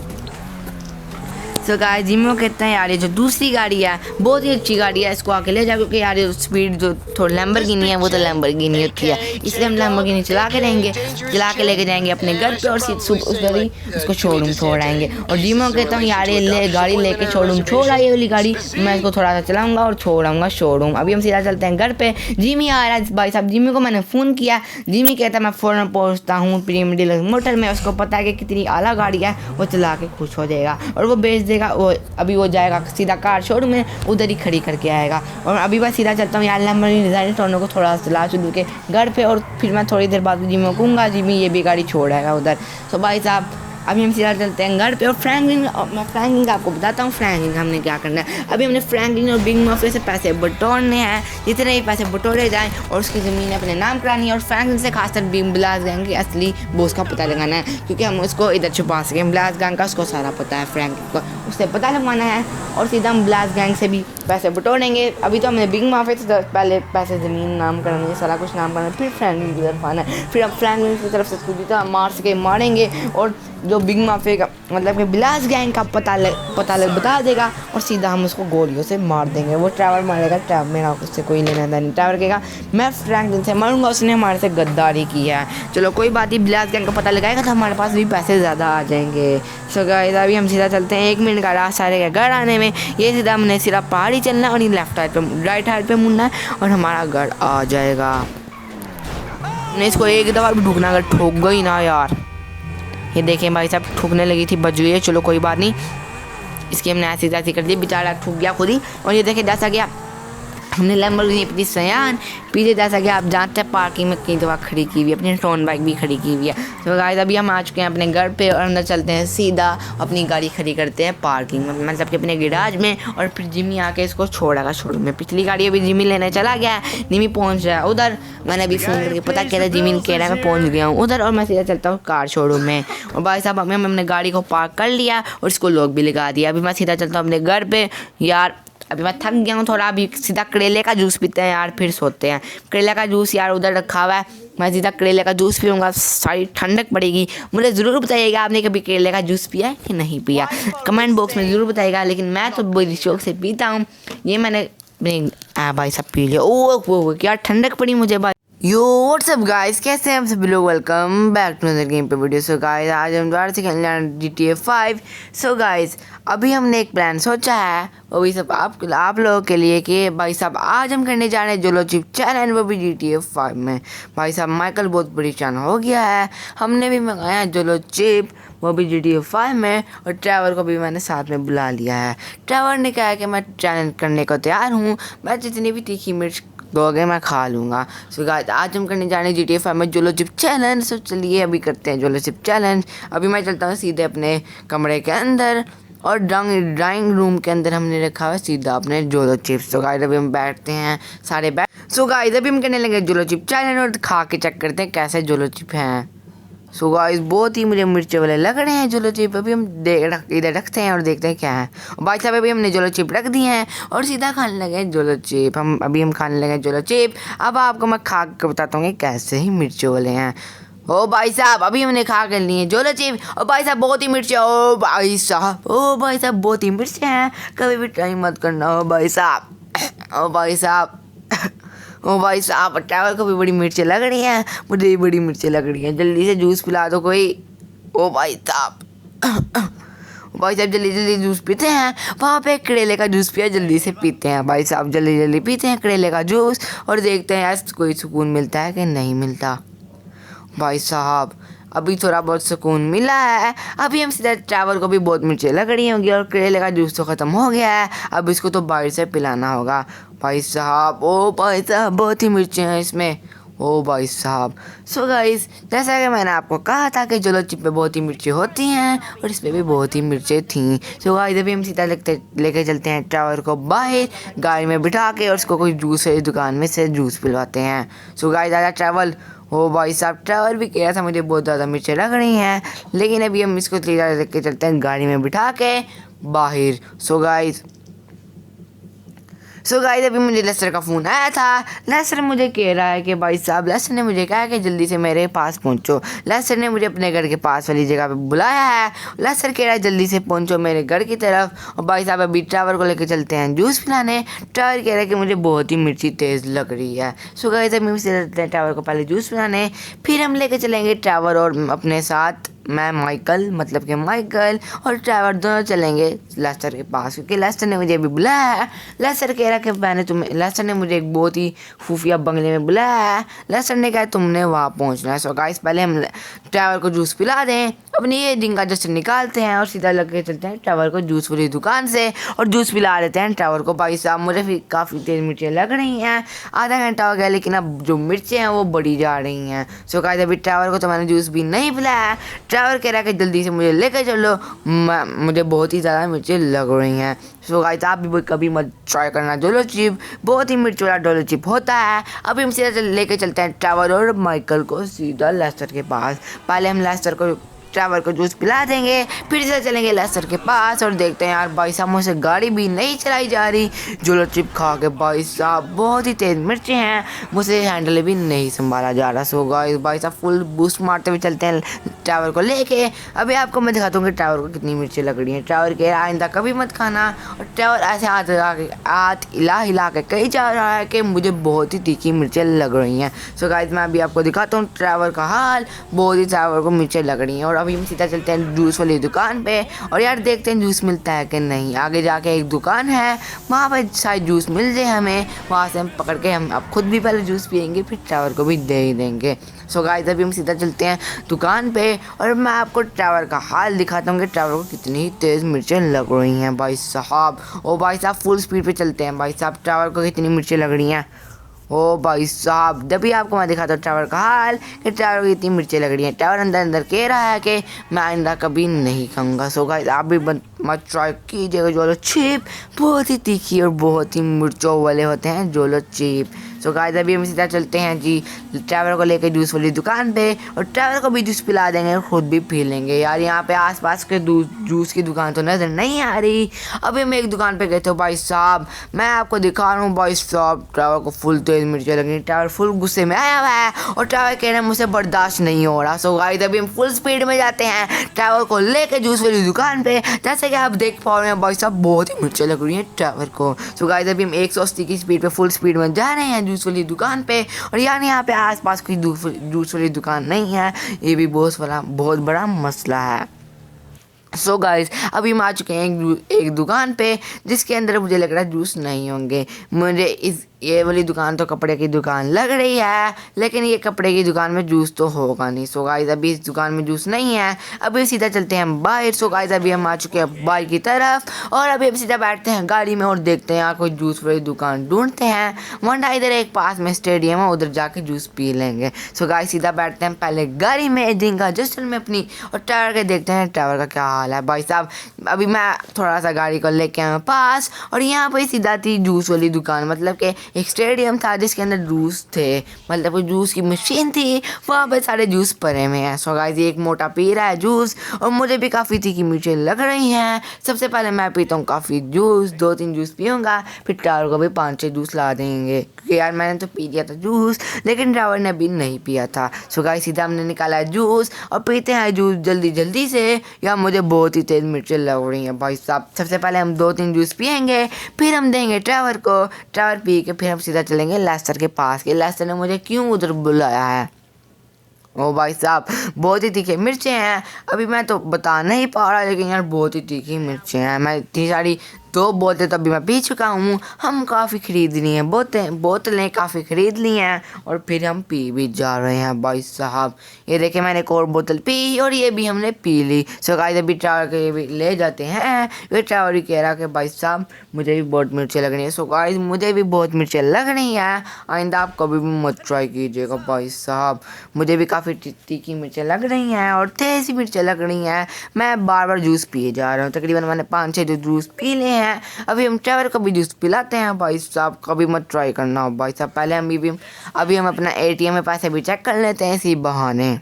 सो गाइस जिम्मी को कहते हैं यार ये जो दूसरी गाड़ी है बहुत ही अच्छी गाड़ी है, इसको आके ले जाओ, क्योंकि यार ये स्पीड जो थोड़ी लैम्बोर्गिनी है वो तो लैम्बोर्गिनी होती है, इसलिए हम लैम्बोर्गिनी चला के लेके जाएंगे अपने घर पे और सुबह ही उसको शोरूम छोड़ आएंगे। और जिम्मी को कहता हूँ यार ये गाड़ी लेके शोरूम छोड़ आई, ये वाली गाड़ी मैं इसको थोड़ा सा चलाऊँगा और छोड़ आऊँगा शोरूम। अभी हम सीधा चलते हैं घर पे। जिम्मी आ रहा है भाई साहब, जिम्मी को मैंने फ़ोन किया। जिम्मी कहता है मैं फ़ौरन पहुँचता हूँ प्रीमियम डीलक्स मोटर में। उसको पता है कि कितनी आला गाड़ी है, वो चला के खुश हो जाएगा और वो बेच देगा। वो अभी वो जाएगा सीधा कार शोरूम में, उधर ही खड़ी करके आएगा। और अभी मैं सीधा चलता हूँ यार लैम्बोर्गिनी ज़ेनिट्रॉन को थोड़ा चला चलू के घर पे, और फिर मैं थोड़ी देर बाद जिम्मी को कहूँगा, जिम्मी ये भी गाड़ी छोड़ आएगा उधर। सो भाई साहब अभी हम सीधा चलते हैं घर पे। और फ्रैंकलिन का आपको बताता हूँ फ्रैंकलिन हमने क्या करना है। अभी हमने फ्रैंकलिन और बिग माफिया से पैसे बटोरने हैं, जितने ही पैसे बटोरे जाएँ और उसकी ज़मीन अपने नाम करानी है। और फ्रैंकलिन से खासकर ब्लास्ट गैंग की असली बॉस का पता लगाना है, क्योंकि हम उसको इधर छुपा सकें। ब्लास्ट गैंग का उसको सारा पता है फ्रैंकलिन को, उससे पता लगवाना है और सीधा हम ब्लास्ट गैंग से भी पैसे बटोरेंगे। अभी तो हमने बिग माफिया से पहले पैसे ज़मीन नाम करना है, सारा कुछ नाम करना है, फिर फ्रैंकलिन की तरफ आना है, फिर अब फ्रैंकलिन की तरफ से उसको जितना मार सके मारेंगे और जो बिग माफिया का मतलब कि ब्लास्ट गैंग का पता बता देगा और सीधा हम उसको गोलियों से मार देंगे। वो ट्रैवर मारेगा, ट्रैवर मेरा उससे कोई लेना देना नहीं। ट्रैवर कहेगा मैं फ्रैंकलिन से मारूंगा, उसने हमारे से गद्दारी की है। चलो कोई बात नहीं, ब्लास्ट गैंग का पता लगाएगा तो हमारे पास भी पैसे ज़्यादा आ जाएंगे। सो गाइस अभी हम सीधा चलते हैं, 1 मिनट का रास्ता रहेगा घर आने में। ये सीधा हमने सिर्फ पहाड़ी चलना है और ये लेफ्ट राइट साइड पे मुड़ना है और हमारा घर आ जाएगा। हमने इसको एक दफ़ा भी ठोकना, अगर ठोक गई ना यार, ये देखें भाई साहब ठोकने लगी थी, बच गई है। चलो कोई बात नहीं, इसकी हमने ऐसी तैसी कर दी, बेचारा ठुक गया खुद ही। और ये देखें जैसा गया हमने लैम्बोर्गिनी इतनी सयान पीछे, जैसा कि आप जानते हैं पार्किंग में कई दफ़ा खड़ी की हुई है, अपनी टोन बाइक भी खड़ी की हुई है। तो गाइस अभी हम आ चुके हैं अपने घर पे और अंदर चलते हैं, सीधा अपनी गाड़ी खड़ी करते हैं पार्किंग में, मतलब कि अपने गैराज में। और फिर जिमी आके इसको छोड़ेगा शोरूम में। पिछली गाड़ी अभी जिमी लेने चला गया है, जिमी पहुँच रहा है उधर। मैंने अभी फ़ोन करके पता किया था, जिमी कह रहा है मैं पहुँच गया हूँ उधर, और मैं सीधा चलता हूँ कार शोरूम में। और भाई साहब हमें हमने गाड़ी को पार्क कर लिया और इसको लॉक भी लगा दिया। अभी मैं सीधा चलता हूँ अपने घर पे। यार अभी मैं थक गया हूँ थोड़ा, अभी सीधा करेले का जूस पीते हैं यार, फिर सोते हैं। करेले का जूस यार उधर रखा हुआ है, मैं सीधा करेले का जूस पीऊँगा, सारी ठंडक पड़ेगी। मुझे ज़रूर बताइएगा आपने कभी करेले का जूस पिया है कि नहीं पिया, कमेंट बॉक्स में ज़रूर बताइएगा। लेकिन मैं तो बड़ी शौक से पीता हूँ। ये मैंने भाई सब पी लिया। ओ क्या ठंडक पड़ी मुझे भाई। यो व्हाट्सअप गाइस, कैसे हैं हम सभी लोग, welcome back to another game पे वीडियो। सो गाइस आज हम दोबारा से खेलने GTA 5। सो गाइस अभी हमने एक प्लान सोचा है, वो भी सब आप लोगों के लिए कि भाई साहब आज हम करने जा रहे हैं जोलो चिप चैलेंज, वो भी GTA 5 में। भाई साहब माइकल बहुत परेशान हो गया है, हमने भी मंगाया है जोलो चिप, वो भी GTA 5 में। और ट्रैवर को भी मैंने साथ में बुला लिया है। ट्रैवर ने कहा है कि मैं चैलेंज करने को तैयार हूँ, मैं जितनी भी तीखी मिर्च दोगे मैं खा लूँगा। सो गाइस आज हम करने जा रहे हैं GTA 5 में जोलो चिप चैलेंज। सो चलिए अभी करते हैं जोलो चिप चैलेंज। अभी मैं चलता हूँ सीधे अपने कमरे के अंदर और ड्राइंग रूम के अंदर हमने रखा हुआ सीधा अपने जोलो चिप्स। सो गाइस अभी हम बैठते हैं सारे सो गाइस अभी हम करने लगे जोलो चिप चैलेंज और खा के चेक करते हैं कैसे जोलो चिप हैं। सो गाइस बहुत ही मुझे मिर्चे वाले लग रहे हैं जोलो चिप। अभी हम इधर रखते हैं और देखते हैं क्या है। भाई साहब अभी हमने जोलो चिप रख दी हैं और सीधा खाने लगे जोलो चिप। हम खाने लगे जोलो चिप। अब आपको मैं खा कर बताता हूँ कैसे ही मिर्चे वाले हैं। ओ भाई साहब अभी हमने खा कर लिए जोलो चिप। ओ भाई साहब बहुत ही मिर्चे, ओ भाई साहब बहुत ही मिर्चे हैं, कभी भी ट्राई मत करना। ओ भाई साहब ओ भाई साहब ओ भाई साहब ट्रैवल को भी बड़ी मिर्चें लग रही हैं, मुझे भी बड़ी मिर्चें लग रही हैं। जल्दी से जूस पिला दो कोई। ओ भाई साहब जल्दी जूस पीते हैं। वहाँ पे करेले का जूस पिया, जल्दी से पीते हैं भाई साहब, जल्दी पीते हैं करेले का जूस और देखते हैं यार कोई सुकून मिलता है कि नहीं मिलता। भाई साहब अभी थोड़ा बहुत सुकून मिला है। अभी हम सीधा ट्रैवल को भी बहुत मिर्चें लग रही होंगी और करेले का जूस तो ख़त्म हो गया है, अब इसको तो बाहर से पिलाना होगा। भाई साहब ओ भाई साहब बहुत ही मिर्चें हैं इसमें, ओ भाई साहब। सो गाइस जैसा कि मैंने आपको कहा था कि जोलो चिप पे बहुत ही मिर्चें होती हैं और इस पर भी बहुत ही मिर्चें थीं। सो गाइस अभी हम सीधा लेके चलते हैं ट्रैवल को बाहर गाड़ी में बिठा के और उसको कोई जूस है दुकान में से जूस पिलवाते हैं। सो गाइस आजा ट्रैवल। ओ भाई साहब ट्रैवल भी कह रहा था मुझे बहुत ज़्यादा मिर्चें लग रही हैं, लेकिन अभी हम इसको लेके चलते हैं गाड़ी में बिठा के बाहर। सो गाइस अभी मुझे लेस्टर का फ़ोन आया था। लेस्टर मुझे कह रहा है कि भाई साहब, लेस्टर ने मुझे कहा कि जल्दी से मेरे पास पहुंचो। लेस्टर ने मुझे अपने घर के पास वाली जगह पे बुलाया है। लेस्टर कह रहा है जल्दी से पहुंचो मेरे घर की तरफ। और भाई साहब अभी ट्रैवल को लेकर चलते हैं जूस पिलाने। ट्रैवल कह रहा है कि मुझे बहुत ही मिर्ची तेज़ लग रही है। सो गाइस अभी चलते हैं ट्रैवल को पहले जूस पिलाने, फिर हम लेकर चलेंगे ट्रैवल और अपने साथ मैं माइकल और ट्रैवल दोनों चलेंगे लेस्टर के पास, क्योंकि लेस्टर ने मुझे अभी बुलाया है। लेस्टर कह रहा कि लेस्टर ने मुझे एक बहुत ही खुफिया बंगले में बुलाया है। लेस्टर ने कहा तुमने वहाँ पहुँचना है। सो गाइस पहले हम ट्रैवल को जूस पिला दें, अपनी ये दिन का जश्न निकालते हैं और सीधा लग के चलते हैं ट्रैवल को जूस वाली दुकान से और जूस पिला देते हैं ट्रैवल को। भाई साहब मुझे भी काफ़ी तेज़ मिर्चें लग रही हैं, आधा घंटा हो गया लेकिन अब जो मिर्चें हैं वो बढ़ी जा रही हैं। सो गाइस अभी ट्रैवल को तो मैंने जूस भी नहीं पिलाया। ट्रैवल कह रहा है कि जल्दी से मुझे लेकर चलो, मुझे बहुत ही ज़्यादा मिर्चें लग रही हैं। सो गाइस आप भी कभी मत ट्राई करना जोलो चिप, बहुत ही मिर्च वाला जोलो चिप होता है। अभी हम सीधा लेके चलते हैं ट्रैवल और माइकल को सीधा लेस्टर के पास। पहले हम लेस्टर को ट्रैवर को जूस पिला देंगे, फिर से चलेंगे लेस्टर के पास और देखते हैं यार भाई साहब मुझसे गाड़ी भी नहीं चलाई जा रही। जोलो चिप खा के भाई साहब बहुत ही तेज मिर्चें हैं, मुझे हैंडल भी नहीं संभाला जा रहा। सो गाइस भाई साहब फुल बूस्ट मारते हुए चलते हैं टावर को लेके। अभी आपको मैं दिखाता हूँ कि टावर को कितनी मिर्चें लग रही हैं। टावर के आइंदा कभी मत खाना। और टावर ऐसे हाथ हिला के कही जा रहा है कि मुझे बहुत ही तीखी मिर्चें लग रही हैं। सो गाइस मैं अभी आपको दिखाता हूँ टावर का हाल, बहुत ही टावर को मिर्चें लग रही हैं। और अभी हम सीधा चलते हैं जूस वाली दुकान पे और यार देखते हैं जूस मिलता है कि नहीं। आगे जाके एक दुकान है, वहाँ पर शायद जूस मिल जाए हमें, वहाँ से हम पकड़ के हम अब खुद भी पहले जूस पियेंगे फिर टावर को भी दे ही देंगे। सो गाइस अभी हम सीधा चलते हैं दुकान पे और मैं आपको टावर का हाल दिखाता हूँ कि टावर को कितनी तेज़ मिर्चें लग रही हैं भाई साहब। ओ भाई साहब फुल स्पीड पे चलते हैं भाई साहब, टावर को कितनी मिर्चें लग रही हैं। ओ भाई साहब जब भी आपको मैं दिखाता हूँ टावर का हाल कि टावर को इतनी मिर्चें लग रही हैं। टावर अंदर अंदर कह रहा है कि मैं आइंदा कभी नहीं खाऊंगा। सो गाइस आप भी मत ट्राई कीजिएगा जोलो चिप, बहुत ही तीखी और बहुत ही मिर्चों वाले होते हैं जोलो चिप। सो गाइस अभी हम सीधा चलते हैं जी टावर को लेकर जूस वाली दुकान पे और टावर को भी जूस पिला देंगे और खुद भी पी लेंगे। यार यहाँ पे आसपास के जूस की दुकान तो नज़र नहीं आ रही। अभी हम एक दुकान पे गए थे भाई साहब, मैं आपको दिखा रहा हूँ भाई साहब टावर को फुल तेज मिर्चें लगी। टावर फुल गुस्से में आया हुआ है और टावर कह रहे हैं मुझसे बर्दाश्त नहीं हो रहा। सो गाइस अभी हम फुल स्पीड में जाते हैं टावर को लेकर जूस वाली दुकान पे। जैसे कि आप देख पा रहे हैं भाई साहब बहुत ही मिर्चें लग रही हैं टावर को। सो गाइस अभी हम 180 की स्पीड पे फुल स्पीड में जा रहे हैं जूस वाली दुकान पे और यार यहाँ पे आसपास कोई जूस वाली दुकान नहीं है, ये भी बहुत बड़ा मसला है। सो गाइस अभी हम आ चुके हैं एक दुकान पे जिसके अंदर मुझे लग रहा है जूस नहीं होंगे। मुझे ये वाली दुकान तो कपड़े की दुकान लग रही है, लेकिन ये कपड़े की दुकान में जूस तो होगा नहीं। सो गाइस अभी इस दुकान में जूस नहीं है। अभी सीधा चलते हैं हम बाहर। सो गाइस अभी हम आ चुके हैं बाहर की तरफ और अभी हम सीधा बैठते हैं गाड़ी में और देखते हैं यहाँ कोई जूस वाली दुकान ढूंढते हैं। वरना इधर एक पास में स्टेडियम है, उधर जाके जूस पी लेंगे। सो गाइस सीधा बैठते हैं पहले गाड़ी में जिनका जस्टिन में अपनी और टावर के देखते हैं टावर का क्या हाल है भाई साहब। अभी मैं थोड़ा सा गाड़ी को लेके आया पास और यहाँ पर सीधा थी जूस वाली दुकान, मतलब कि एक स्टेडियम था जिसके अंदर जूस थे, मतलब वो जूस की मशीन थी, वहाँ पर सारे जूस भरे हुए हैं। सो गाइस एक मोटा पी रहा है जूस और मुझे भी काफ़ी तीखी मिर्चें लग रही हैं। सबसे पहले मैं पीता हूँ काफ़ी जूस, 2-3 जूस पीऊँगा, फिर टावर को भी 5-6 जूस ला देंगे क्योंकि यार मैंने तो पी लिया था जूस लेकिन टावर ने अभी नहीं पिया था। सो गाइस सीधा हमने निकाला है जूस और पीते हैं जूस जल्दी जल्दी से। यार मुझे बहुत ही तेज़ मिर्चें लग रही हैं भाई साहब। सबसे पहले हम 2-3 जूस पियेंगे, फिर हम देंगे टावर को, टावर पी के फिर हम सीधा चलेंगे लेस्टर के पास कि लेस्टर ने मुझे क्यों उधर बुलाया है। ओ भाई साहब बहुत ही तीखी मिर्चें हैं। अभी मैं तो बता नहीं पा रहा लेकिन यार बहुत ही तीखी मिर्चें हैं। मैं इतनी सारी 2 बोतलें तो अभी मैं पी चुका हूँ। हम काफ़ी ख़रीद ली हैं बोतलें काफ़ी ख़रीद ली हैं और फिर हम पी भी जा रहे हैं भाई साहब। ये देखिए मैंने एक और बोतल पी और ये भी हमने पी ली। सो गाइस अभी टावर के भी ले जाते हैं। ये टावर ही कह रहा कि भाई साहब मुझे भी बहुत मिर्चें लग रही हैं। सो गाइस मुझे भी बहुत मिर्चें लग रही हैं, आइंदा आप कभी भी मत ट्राई कीजिएगा भाई साहब। मुझे भी काफ़ी तीखी मिर्चें लग रही हैं और तेज़ मिर्चें लग रही हैं। मैं बार बार जूस पिए जा रहा हूँ, तकरीबन मैंने 5-6 जूस पी लिए हैं। अभी हम टावर को भी जूस पिलाते हैं भाई साहब, कभी मत ट्राई करना भाई साहब। पहले अभी हम अपना ATM में पैसे भी चेक कर लेते हैं इसी बहाने।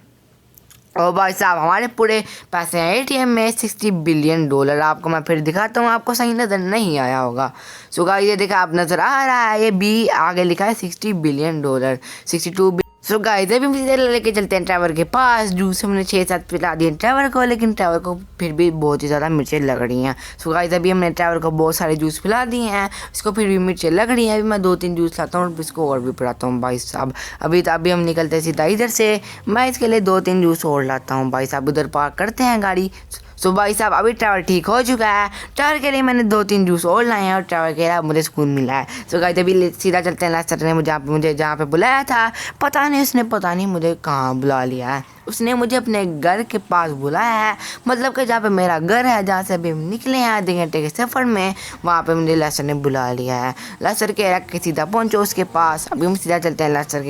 और भाई साहब हमारे पूरे पैसे हैं ATM में $60 बिलियन। आपको मैं फिर दिखाता हूँ, आपको सही नज़र नहीं आया होगा। सो गाइस ये देखा आप नज़र आ रहा है, ये B आगे लिखा है $60 बिलियन, 62 बिलियन। सो गाइस अभी हम सीधे लेके चलते हैं टावर के पास। जूस हमने 6-7 पिला दिए टावर को, लेकिन टावर को फिर भी बहुत ही ज़्यादा मिर्चें लग रही हैं। सो गाइस अभी हमने टावर को बहुत सारे जूस पिला दिए हैं, इसको फिर भी मिर्चें लग रही हैं। अभी मैं 2-3 जूस लाता हूँ और इसको और भी पिलाता हूँ भाई साहब। अभी हम निकलते हैं सीधा इधर से, मैं इसके लिए 2-3 जूस और लाता हूँ भाई साहब। उधर पार्क करते हैं गाड़ी। सो भाई साहब अभी टावर ठीक हो चुका है। टावर के लिए मैंने 2-3 जूस और लाए हैं और टावर कह रहा है मुझे सुकून मिला है। सो गाइस अभी सीधा चलते हैं लेस्टर ने मुझे जहाँ पे बुलाया था, पता नहीं मुझे कहाँ बुला लिया है। उसने मुझे अपने घर के पास बुलाया है, मतलब कि जहाँ पे मेरा घर है, जहाँ से अभी हम निकले हैं आधे घंटे के सफ़र में, वहाँ पे मुझे लेस्टर ने बुला लिया है। लेस्टर कह रहा है कि सीधा पहुँचो उसके पास। अभी हम सीधा चलते हैं लेस्टर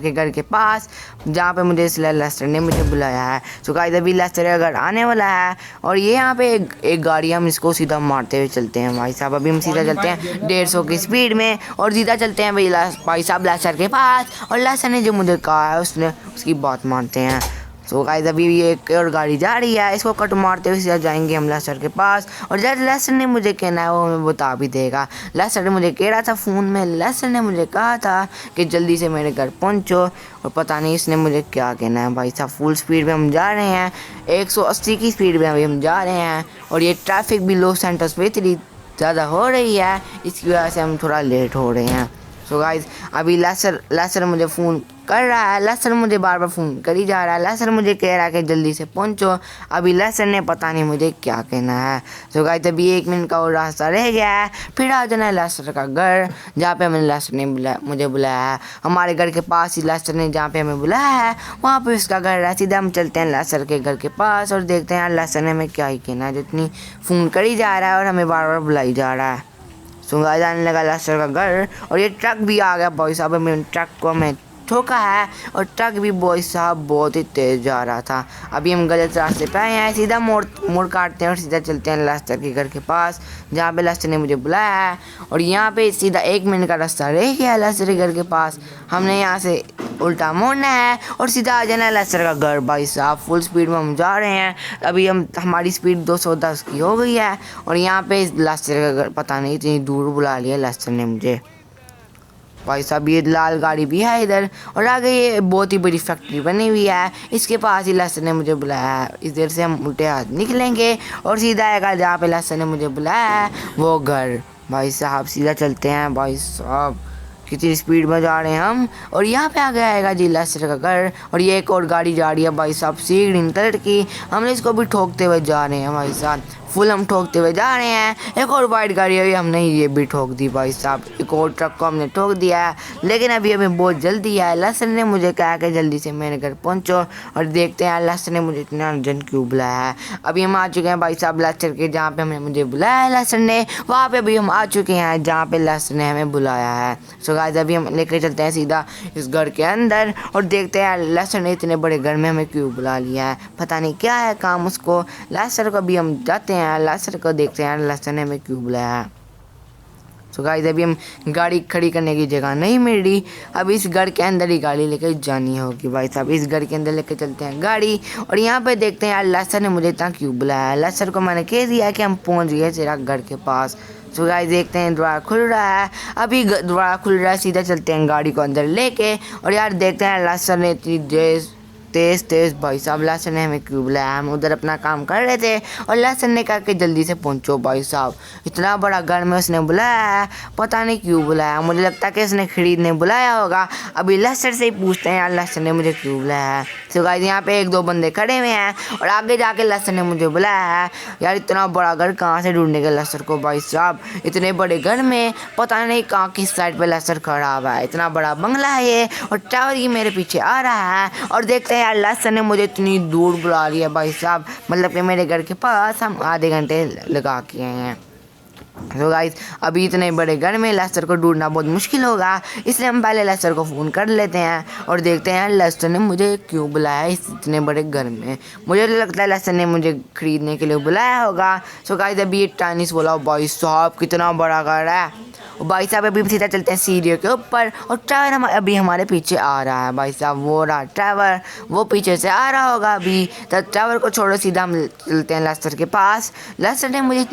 के घर के पास, जहाँ पे लेस्टर ने मुझे बुलाया है। सो गाइस अभी लेस्टर का घर आने वाला है और ये यहाँ पे एक गाड़ी, हम इसको सीधा मारते हुए चलते हैं भाई साहब। अभी हम सीधा चलते हैं 150 की स्पीड में और सीधा चलते हैं भाई साहब लेस्टर के पास। और लेस्टर ने जो मुझे कहा है उसकी बात मानते हैं। सो गाइस अभी ये एक और गाड़ी जा रही है, इसको कट मारते हुए सीधा जाएंगे हम लेस्टर के पास। और जब लेस्टर ने मुझे कहना है वो हमें बता भी देगा। लेस्टर ने मुझे कह रहा था फ़ोन में, लेस्टर ने मुझे कहा था कि जल्दी से मेरे घर पहुंचो। और पता नहीं इसने मुझे क्या कहना है भाई साहब। फुल स्पीड में हम जा रहे हैं, 180 की स्पीड में अभी हम जा रहे हैं। और ये ट्रैफिक भी लॉस एंजल्स पे इतनी ज़्यादा हो रही है, इसकी वजह से हम थोड़ा लेट हो रहे हैं। सो गाइस अभी लेस्टर मुझे फ़ोन कर रहा है, लेस्टर मुझे बार बार फ़ोन कर ही जा रहा है। लेस्टर मुझे कह रहा है कि जल्दी से पहुंचो। अभी लेस्टर ने पता नहीं मुझे क्या कहना है। सो गाइस अभी 1 मिनट का और रास्ता रह गया है, फिर आ जाना है लेस्टर का घर, जहाँ पे हमें लेस्टर ने मुझे बुलाया है। हमारे घर के पास ही लेस्टर ने जहाँ पे हमें बुलाया है वहाँ पे उसका घर है। सीधा हम चलते हैं लेस्टर के घर के पास और देखते हैं लेस्टर ने हमें क्या ही कहना है, जितनी फ़ोन कर ही जा रहा है और हमें बार बार बुलाई जा रहा है। सो गाइस आने लगा लेस्टर का घर और ये ट्रक भी आ गया भाई साहब। हमें ट्रक को हमें ठोका है और ट्रक भी भाई साहब बहुत ही तेज़ जा रहा था। अभी हम गलत रास्ते पे आए हैं, सीधा मोड़ काटते हैं और सीधा चलते हैं लेस्टर के घर के पास, जहाँ पे लेस्टर ने मुझे बुलाया है। और यहाँ पे सीधा 1 मिनट का रास्ता रह गया है लेस्टर के घर के पास। हमने यहाँ से उल्टा मोड़ना है और सीधा आ जाना है लेस्टर का घर। भाई साहब फुल स्पीड में हम जा रहे हैं, अभी हमारी स्पीड 210 की हो गई है। और यहाँ पे लेस्टर का घर पता नहीं इतनी दूर बुला लिया लेस्टर ने मुझे। भाई साहब ये लाल गाड़ी भी है इधर, और आगे ये बहुत ही बड़ी फैक्ट्री बनी हुई है, इसके पास ही लेस्टर ने मुझे बुलाया है। इधर से हम उल्टे हाथ निकलेंगे और सीधा आएगा जहाँ पे लेस्टर ने मुझे बुलाया है वो घर। भाई साहब सीधा चलते हैं। भाई साहब कितनी स्पीड में जा रहे हैं हम। और यहाँ पे आ गया आएगा जी लेस्टर का घर। और ये एक और गाड़ी जा रही है भाई साहब, सी ग्रीन कलर की। हमने इसको भी ठोकते हुए जा रहे हैं भाई साहब, फुल हम ठोकते हुए जा रहे हैं। एक और वाइट गाड़ी है, हमने ये भी ठोक दी भाई साहब। एक और ट्रक को हमने ठोक दिया है, लेकिन अभी हमें बहुत जल्दी है। लेस्टर ने मुझे कहा कि जल्दी से मेरे घर पहुंचो। और देखते हैं लेस्टर ने मुझे इतना अर्जेंट क्यों बुलाया है। अभी हम आ चुके हैं भाई साहब लेस्टर के जहाँ पे हमें मुझे बुलाया है लेस्टर ने, वहाँ पे अभी हम आ चुके हैं जहाँ पे लेस्टर ने हमें बुलाया है। सो गाइस अभी हम लेकर चलते हैं सीधा इस घर के अंदर और देखते हैं लेस्टर ने इतने बड़े घर में हमें क्यों बुला लिया है। पता नहीं क्या है काम उसको। लेस्टर को भी हम जाते हैं, लेस्टर को देखते हैं लेस्टर ने हमें क्यों बुलाया है। सो गाइस अभी हम गाड़ी खड़ी करने की जगह नहीं मिल रही, अब इस घर के अंदर ही गाड़ी लेकर जानी होगी। भाई साहब इस घर के अंदर लेकर चलते हैं गाड़ी और यहाँ पे देखते हैं यार लेस्टर ने मुझे इतना क्यों बुलाया है। लेस्टर को मैंने कह दिया कि हम पहुँच गए तेरा घर के पास। सो गाइस देखते हैं द्वार खुल रहा है, अभी द्वार खुल रहा है, सीधा चलते हैं गाड़ी को अंदर लेके। और यार देखते हैं लेस्टर ने इतनी तेज़ भाई साहब लेस्टर ने हमें क्यों बुलाया। हम उधर अपना काम कर रहे थे और लेस्टर ने कहा कि जल्दी से पहुंचो। भाई साहब इतना बड़ा घर में उसने बुलाया है, पता नहीं क्यों बुलाया। मुझे लगता है कि उसने खरीदने बुलाया होगा। अभी लेस्टर से ही पूछते हैं यार लेस्टर ने मुझे क्यों बुलाया है। सो गाइस यहाँ पे 1-2 बंदे खड़े हुए हैं और आगे जाके लेस्टर ने मुझे बुलाया है। यार इतना बड़ा घर कहाँ से ढूंढने का लेस्टर को। भाई साहब इतने बड़े घर में पता नहीं कहाँ किस साइड पे लेस्टर खड़ा हुआ है। इतना बड़ा बंगला है ये और टावर ही मेरे पीछे आ रहा है। और देखते हैं यार लेस्टर ने मुझे इतनी दूर बुला लिया भाई साहब, मतलब कि मेरे घर के पास हम आधे घंटे लगा के आए हैं। तो गाइस अभी इतने बड़े घर में लेस्टर को ढूंढना बहुत मुश्किल होगा, इसलिए हम पहले लेस्टर को फ़ोन कर लेते हैं और देखते हैं लेस्टर ने मुझे क्यों बुलाया इस इतने बड़े घर में। मुझे लगता है लेस्टर ने मुझे ख़रीदने के लिए बुलाया होगा। सो गाइस अभी ये टेनिस बोला भाई साहब कितना बड़ा घर है। और भाई साहब अभी सीधा चलते हैं सीढ़ियों के ऊपर और टावर अभी हमारे पीछे आ रहा है। भाई साहब वो रहा टावर, वो पीछे से आ रहा होगा अभी। तो टावर को छोड़ो सीधा हम चलते हैं लेस्टर के पास। लेस्टर ने मुझे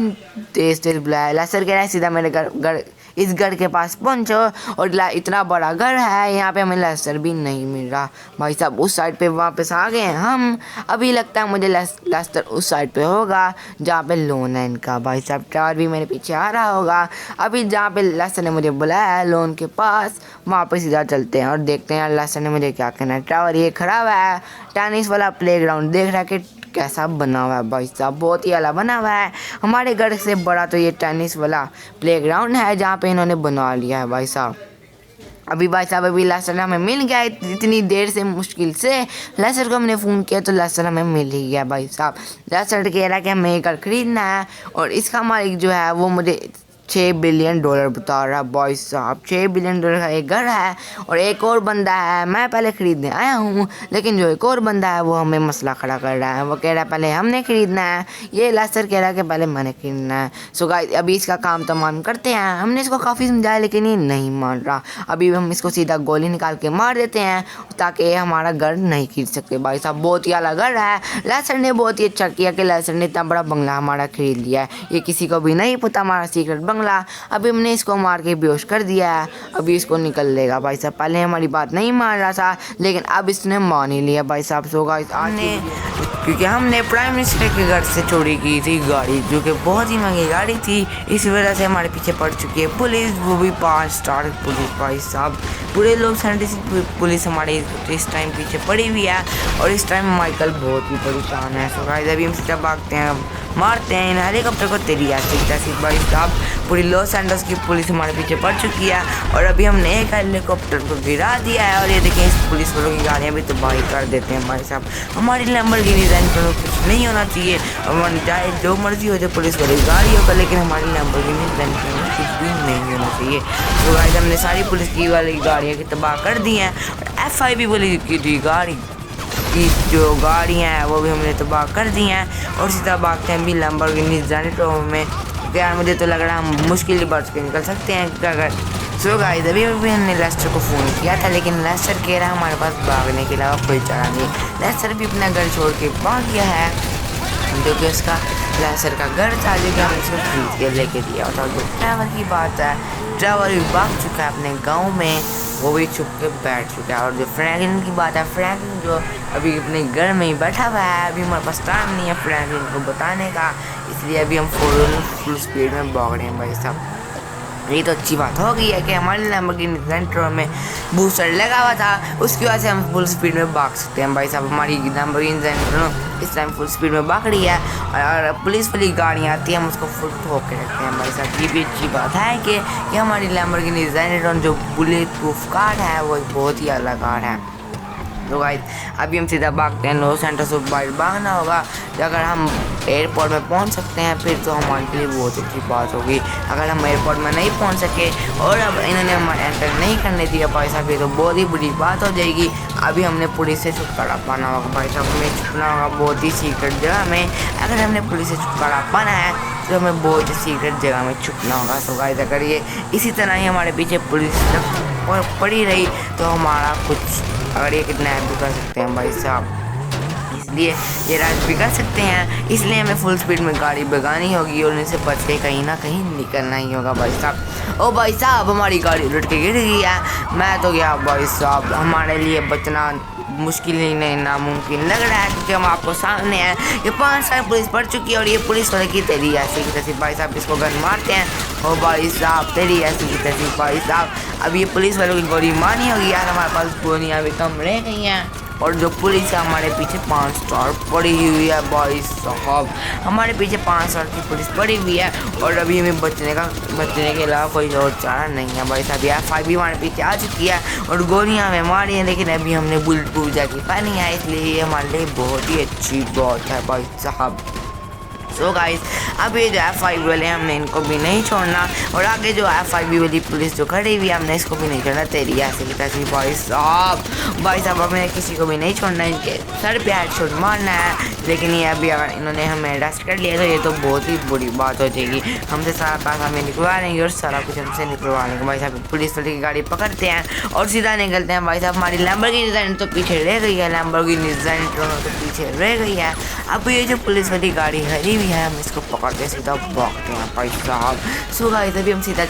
तेज़ बुलाया। लेस्टर कह रहा है सीधा मेरे घर इस घर के पास पहुंचो। और इतना बड़ा घर है, यहाँ पे हमें लेस्टर भी नहीं मिल रहा। भाई साहब उस साइड पे वापस आ गए हैं हम। अभी लगता है मुझे लेस्टर उस साइड पे होगा जहाँ पे लोन है इनका। भाई साहब टावर भी मेरे पीछे आ रहा होगा। अभी जहाँ पे लेस्टर ने मुझे बुलाया है लोन के पास, वहाँ पे सीधा चलते हैं और देखते हैं लेस्टर ने मुझे क्या कहना है। टावर ये खड़ा हुआ है, टेनिस वाला प्लेग्राउंड देख रहा है कि कैसा बना हुआ है। भाई साहब बहुत ही अलग बना हुआ है, हमारे घर से बड़ा तो ये टेनिस वाला प्लेग्राउंड है जहाँ पे इन्होंने बना लिया है। भाई साहब अभी लेस्टर हमें मिल गया इतनी देर से, मुश्किल से लेस्टर को हमने फ़ोन किया तो लेस्टर हमें मिल ही गया। भाई साहब लेस्टर कह रहा है कि हमें घर खरीदना है और इसका मालिक जो है वो मुझे 6 बिलियन डॉलर बता रहा बॉय साहब। 6 बिलियन डॉलर का एक घर है और एक और बंदा है, मैं पहले ख़रीदने आया हूँ, लेकिन जो एक और बंदा है वो हमें मसला खड़ा कर रहा है। वो कह रहा है पहले हमने ख़रीदना है, ये लेस्टर कह रहा है कि पहले मैंने ख़रीदना है। सो गाइस अभी इसका काम तमाम करते हैं। हमने इसको काफ़ी समझाया लेकिन ये नहीं मान रहा। अभी हम इसको सीधा गोली निकाल के मार देते हैं ताकि ये हमारा घर नहीं खरीद सकते। भाई साहब बहुत ही अलग घर है। लेस्टर ने बहुत ही अच्छा किया कि लेस्टर ने इतना बड़ा बंगला हमारा खरीद लिया है। ये किसी को भी नहीं पता हमारा सीक्रेट बंगला। अभी हमने इसको मार के बेहोश कर दिया है, अभी इसको निकल लेगा। भाई साहब पहले हमारी बात नहीं मान रहा था लेकिन अब इसने मान ही लिया भाई साहब। सो गाइस क्योंकि हमने प्राइम मिनिस्टर के घर से चोरी की थी गाड़ी, जो कि बहुत ही महंगी गाड़ी थी, इस वजह से हमारे पीछे पड़ चुकी है पुलिस, वो भी 5 स्टार पुलिस। भाई साहब पूरे लोग 76 पुलिस हमारे इस टाइम पीछे पड़ी हुई है और इस टाइम माइकल बहुत ही परेशान है। सो गाइस अभी हम सीधा भागते हैं, मारते हैं इन हेलीकॉप्टर को। तेरी ऐसी भाई साहब पूरी लॉस एंजल्स की पुलिस हमारे पीछे पड़ चुकी है और अभी हमने एक हेलीकॉप्टर को गिरा दिया है और ये देखें इस पुलिस वालों की गाड़ियाँ भी तबाही कर देते हैं। भाई साहब हमारी लैम्बोर्गिनी रेंटल कुछ नहीं होना चाहिए, और चाहे जो मर्जी हो जाए पुलिस वाली गाड़ियों का, लेकिन हमारी लैम्बोर्गिनी रेंटल कुछ भी नहीं होना चाहिए। तो गाइस हमने सारी पुलिस की वाली गाड़ियाँ की तबाह कर दी हैं और FIB वाली की गाड़ी की जो गाड़ियाँ हैं वो भी हमने तबाह कर दी हैं और सीधा भागते हैं भी लैम्बोर्गिनी रेंटल में। यार मुझे तो लग रहा है हम मुश्किल ही बच के निकल सकते हैं अगर। सो गाइस अभी हमने लेस्टर को फ़ोन किया था लेकिन लेस्टर कह रहा है हमारे पास भागने के अलावा कोई चारा नहीं। लेस्टर भी अपना घर छोड़ के भाग गया है, जो कि उसका लेस्टर का घर था जो कि हम उसको खरीद के लेके दिया था। जो ट्रैवल की बात है, ट्रैवल भी भाग चुका है अपने गाँव में, वो भी छुप के बैठ चुका है। और जो फ्रैंकलिन की बात है, फ्रैंकलिन जो अभी अपने घर में ही बैठा हुआ है, अभी हमारे पास टाइम नहीं है फ्रैंकलिन को बताने का, इसलिए अभी हम फुल स्पीड में भाग रहे हैं। भाई साहब ये तो अच्छी बात हो गई है कि हमारे लैम्बोर्गिनी रेंटल में बूस्टर लगा हुआ था, उसकी वजह से हम फुल स्पीड में भाग सकते हैं। भाई साहब हमारी लैम्बोर्गिनी रेंटल इस टाइम फुल स्पीड में भाग रही है और पुलिस वाली गाड़ियाँ आती है हम उसको फुल ठोक के रखते हैं। भाई साहब ये भी अच्छी बात है कि हमारी लैम्बोर्गिनी रेंटल जो बुलेट प्रूफ कार है वो बहुत ही अलग कार है। तो गाइस अभी हम सीधा भागते हैं लॉस एंजल्स से बाहर भागना होगा। अगर हम एयरपोर्ट में पहुंच सकते हैं फिर तो हमारे लिए बहुत अच्छी बात होगी। अगर हम एयरपोर्ट में नहीं पहुंच सके और अब इन्होंने हमें एंटर नहीं करने दिया भाई साहब, ये तो बहुत ही बुरी बात हो जाएगी। अभी हमने पुलिस से छुटकारा पाना होगा भाई साहब, हमें छुपना होगा बहुत ही सीक्रेट जगह में। अगर हमने पुलिस से छुटकारा पाना है तो हमें बहुत ही सीक्रेट जगह में छुपना होगा। तो गाइस अगर ये इसी तरह ही हमारे पीछे पुलिस पड़ी रही तो हमारा कुछ, अगर ये किडनैप भी कर सकते हैं भाई साहब, इसलिए ये राज भी कर सकते हैं, इसलिए हमें फुल स्पीड में गाड़ी भगानी होगी और इनसे बच के कहीं ना कहीं निकलना ही होगा। भाई साहब ओ भाई साहब हमारी गाड़ी उलट के गिर गई है, मैं तो गया भाई साहब, हमारे लिए बचना मुश्किल ही नहीं नामुमकिन लग रहा है क्योंकि हम आपको सामने हैं, ये 5 साल पुलिस पड़ चुकी है और ये पुलिस वाले की तेरी ऐसी की तैसी। भाई साहब इसको गन मारते हैं, ओ भाई साहब तेरी ऐसी की तैसी। भाई साहब अब ये पुलिस वालों की गोली मारनी होगी यार, हमारे पास गोलियाँ भी कम रह गई हैं और जो पुलिस है हमारे पीछे 5 स्टार पड़ी हुई है। भाई साहब हमारे पीछे 5 स्टार की पुलिस पड़ी हुई है और अभी हमें बचने के अलावा कोई और चारा नहीं है। भाई साहब यार 5 भी हमारे पीछे आ चुकी है और गोलियां हमें मारी हैं, लेकिन अभी हमने बुलेट प्रूफ जैकेट पहनी है, इसलिए ये हमारे लिए बहुत ही अच्छी बात है भाई साहब। सो गाइस अब ये जो FIB वाले हमने इनको भी नहीं छोड़ना और आगे जो FIB वाली पुलिस जो खड़ी हुई है हमने इसको भी नहीं छोड़ना, तेरी ऐसे की तैसी। भाई साहब हमें किसी को भी नहीं छोड़ना, इनके सर पे हेडशॉट मारना है। लेकिन ये अभी अगर इन्होंने हमें अरेस्ट कर लिया तो ये तो बहुत ही बुरी बात हो जाएगी, हमसे सारा पैसा हमें निकलवा लेंगे और सारा कुछ हमसे निकलवा लेंगे। भाई साहब पुलिस वाले की गाड़ी पकड़ते हैं और सीधा निकलते हैं। भाई साहब हमारी लैम्बोर्गिनी रेंटल तो पीछे रह गई है, लैम्बोर्गिनी रेंटल तो पीछे रह गई है। अब ये जो पुलिस वाली गाड़ी खड़ी हुई है हम इसको पकड़ के सीधा भागते हैं भाई साहब। सो गाइस अभी हम सीधा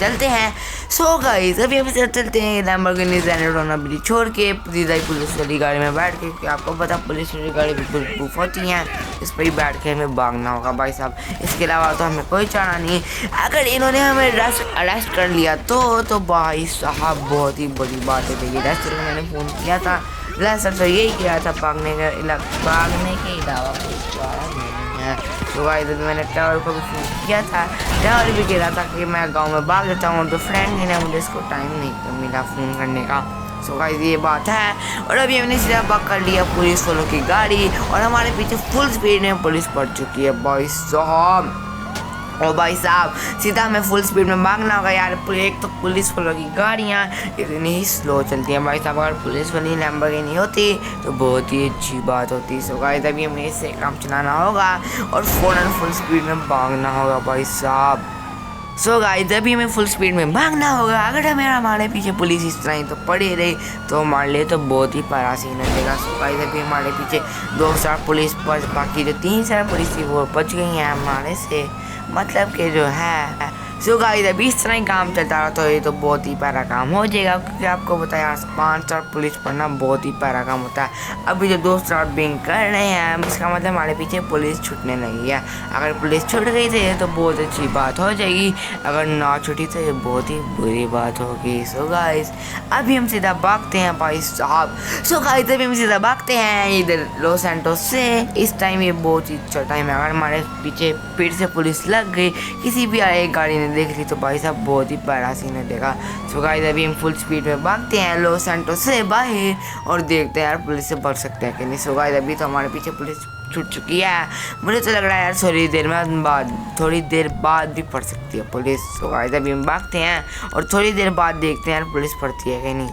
चलते हैं, लैम्बोर्गिनी रेंटल छोड़ के सीधा पुलिस वाली गाड़ी में बैठ के, कि आपको पता पुलिस वाली गाड़ी बिल्कुल प्रूफ होती हैं, इस पर ही बैठ के हमें भागना होगा भाई साहब, इसके अलावा तो हमें कोई चारा नहीं। अगर इन्होंने हमें अरेस्ट कर लिया तो भाई साहब बहुत ही बड़ी बात है। देखिए लेस्टर को मैंने फ़ोन किया था, लेस्टर तो यही किया था भागने के अलावा कोई चारा नहीं है। तो गाइस मैंने ट्रैवल को भी फ़ोन किया था, ट्रैवल भी कह रहा था कि मैं गांव में भाग देता हूँ, तो फ्रेंड ने मुझे इसको टाइम नहीं मिला फ़ोन करने का। सो गाइस ये बात है और अभी हमने सीधा पकड़ लिया पुलिस वालों की गाड़ी और हमारे पीछे फुल स्पीड में पुलिस पड़ चुकी है। भाई साहब ओ भाई साहब, सीधा हमें फुल स्पीड में भागना होगा यार। एक तो पुलिस वालों की गाड़ियाँ इतनी स्लो चलती हैं भाई साहब। अगर पुलिस वाली लैम्बोर्गिनी होती तो बहुत ही अच्छी बात होती। सो गाइस अभी हमें इससे काम चलाना होगा और फ़ौरन फुल स्पीड में भागना होगा भाई साहब। सो गाइस अभी हमें फुल स्पीड में भागना होगा। अगर हमारे पीछे पुलिस इस तरह ही तो पड़ी रही तो हमारे लिए तो बहुत ही परासीन हो जाएगा। सो गाइस अभी हमारे पीछे 2 पुलिस पर बाकी जो 3 पुलिस थी वो बच गई हैं हमारे से, मतलब कि जो है। सो गाइस अभी इस तरह ही काम चलता रहा तो ये तो बहुत ही प्यारा काम हो जाएगा, क्योंकि आपको पता है यार 5 पुलिस पढ़ना बहुत ही प्यारा काम होता है। अभी जो 2 बिंग कर रहे हैं इसका मतलब हमारे पीछे पुलिस छूटने लगी है। अगर पुलिस छूट गई थी तो बहुत अच्छी बात हो जाएगी, अगर ना छूटी तो ये बहुत ही बुरी बात होगी। सो गाइस अभी हम सीधा भागते हैं भाई साहब। सो गाइस अभी हम सीधा भागते हैं इधर लॉस सैंटोस से। इस टाइम ये बहुत ही अच्छा टाइम है। अगर हमारे पीछे फिर से पुलिस लग गई, किसी भी एक गाड़ी ने देख ली तो भाई साहब बहुत ही प्यारा सीन है देखा। सो गाइस अभी हम फुल स्पीड में भागते हैं लॉस सैंटोस से बाहर और देखते हैं यार पुलिस से बच सकते हैं कि नहीं। सो गाइस अभी तो हमारे पीछे पुलिस छूट चुकी है। मुझे तो लग रहा है यार थोड़ी देर बाद भी पड़ सकती है पुलिस। सो गाइस अभी हम भागते हैं और थोड़ी देर बाद देखते हैं यार पुलिस पड़ती है कि नहीं।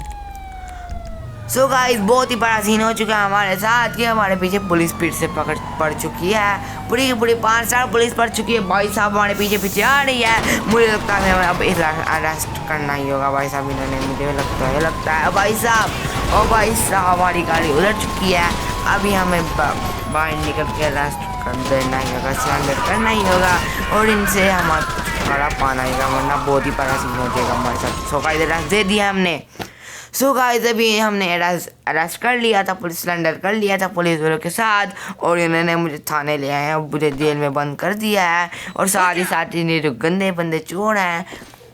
सो गाइस बहुत ही बड़ा सीन हो चुका है हमारे साथ कि हमारे पीछे पुलिस फिर से पड़ चुकी है। पूरी की पूरी 5 पुलिस पड़ चुकी है भाई साहब, हमारे पीछे पीछे आ रही है। मुझे लगता है हमें अब अरेस्ट करना ही होगा भाई साहब इन्होंने, मुझे लगता है भाई साहब। और भाई साहब हमारी गाड़ी उलट चुकी है। अभी हमें बाहर निकल के अरेस्ट कर देना ही होगा, सरेंडर करना ही होगा और इनसे हमारा छुटकारा पाना ही होगा, वरना बहुत ही बड़ा सीन हो जाएगा हमारे साथ। सो गाइस अरेस्ट दे दिया हमने। सो गाइस अभी हमने अरेस्ट कर लिया था, पुलिस सरेंडर कर लिया था पुलिस वालों के साथ और इन्होंने मुझे थाने ले आए हैं और मुझे जेल में बंद कर दिया है। और साथ ही इन्हें जो गंदे बंदे चोर हैं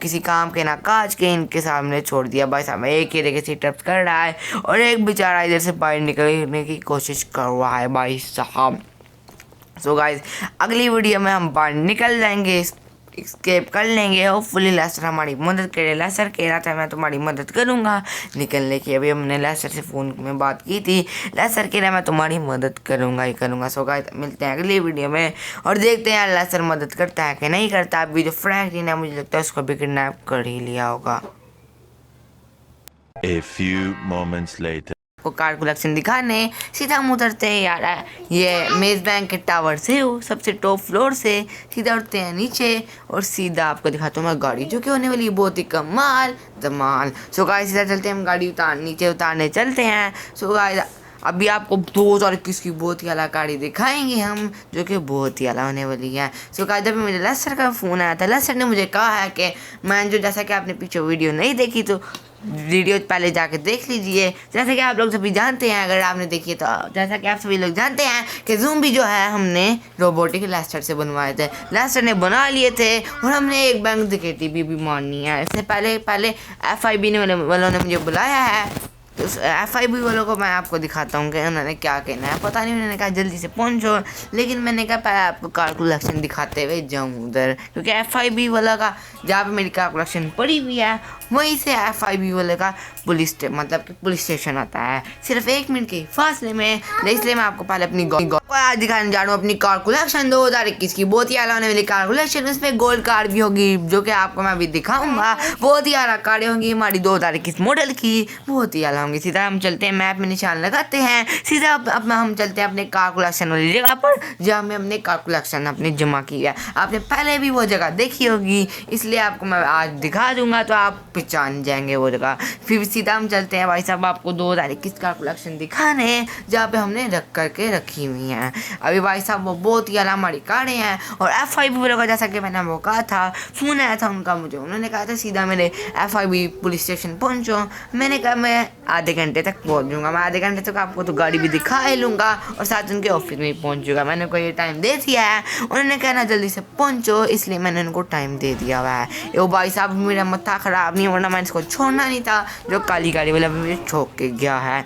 किसी काम के ना काज के, इनके सामने छोड़ दिया भाई साहब। एक ही देखिए सिटअप्स कर रहा है और एक बेचारा इधर से बाहर निकलने की कोशिश कर रहा है भाई साहब। सो गाइस अगली वीडियो में हम बाहर निकल जाएंगे, स्केप कर लेंगे। होपफुली लेस्टर हमारी मदद करे। लेस्टर कह रहा था मैं तुम्हारी मदद करूंगा निकलने की। अभी हमने लेस्टर से फ़ोन में बात की थी, लेस्टर कह रहा मैं तुम्हारी मदद करूंगा ही करूंगा। सो गाइस मिलते हैं अगली वीडियो में और देखते हैं लेस्टर मदद करता है कि नहीं करता। अभी जो फ्रैंकलिन है मुझे लगता है उसको भी किडनैप कर ही लिया होगा। A few moments later. को कार्ड कलेक्शन दिखाने सीधा हम उतरते हैं यार, ये मेज बैंक के टावर से हो सबसे टॉप फ्लोर से सीधा उठते हैं नीचे और सीधा आपको दिखाता हूँ मैं गाड़ी जो कि होने वाली है बहुत ही कमाल धमाल। सो गाइस सीधा चलते हैं हम गाड़ी नीचे उतारने चलते हैं। सो गाइस अभी आपको 2021 की बहुत ही अलग गाड़ी दिखाएंगे हम जो कि बहुत ही अलग होने वाली है। सो गाइस अभी मुझे लेस्टर का फ़ोन आया था। लेस्टर ने मुझे कहा है कि मैं जो जैसा कि आपने पीछे वीडियो नहीं देखी तो वीडियो पहले जाके देख लीजिए। जैसे कि आप लोग सभी जानते हैं, अगर आपने देखी तो जैसा कि आप सभी लोग जानते हैं कि ज़ूम्बी जो है हमने रोबोटिक लेस्टर से बनवाए थे, लेस्टर ने बना लिए थे और हमने एक बैंक डकैती भी मारनी है। इससे पहले FIB वालों ने मुझे बुलाया है तो FIB वालों को मैं आपको दिखाता हूँ कि उन्होंने क्या कहना है। पता नहीं, उन्होंने कहा जल्दी से पहुँचो, लेकिन मैंने कहा पहले आपको कार कलेक्शन दिखाते हुए जाऊँ उधर, क्योंकि FIB वाला का जहाँ पे मेरी कार कलेक्शन पड़ी हुई है वहीं से FIB वाले का मतलब कि पुलिस स्टेशन आता है सिर्फ 1 मिनट के फासले में। इसलिए मैं आपको पहले अपनी आज दिखाने जा रहा हूँ अपनी कार कलेक्शन 2021 की बहुत ही आला होने वाली कार कलेक्शन। उसमें गोल्ड कार भी होगी जो कि आपको मैं अभी दिखाऊंगा। बहुत ही आला कारें होंगी हमारी 2021 मॉडल की, बहुत ही आला होंगी। सीधा हम चलते हैं, मैप में निशान लगाते हैं, सीधा अब हम चलते हैं अपने कार कलेक्शन वाली जगह पर जहाँ में हमने कार कलेक्शन अपनी जमा की है। आपने पहले भी वो जगह देखी होगी, इसलिए आपको मैं आज दिखा दूंगा तो आप पहचान जाएंगे वो जगह। फिर सीधा हम चलते हैं भाई साहब आपको 2021 कार कलेक्शन दिखाने जहाँ पे हमने रख करके रखी हुई हैं। अभी भाई साहब वो बहुत ही आला हमारी कारें हैं और FIB वालों का जैसा कि मैंने वो कहा था, फ़ोन आया था उनका मुझे, उन्होंने कहा था सीधा मेरे FIB पुलिस स्टेशन पहुँचो। मैंने कहा मैं आधे घंटे तक पहुँच जाऊँगा, मैं आधे घंटे तक आपको तो गाड़ी भी दिखा ही लूँगा और साथ उनके ऑफिस में ही पहुँच जाऊँगा। मैंने उनको ये टाइम दे दिया है, उन्होंने कहना जल्दी से पहुँचो, इसलिए मैंने उनको टाइम दे दिया हुआ है। वो भाई साहब मेरा मत्था ख़राब नहीं, वरना मैंने इसको छोड़ना नहीं था जो काली गाड़ी वाला मुझे छोड़ के गया है।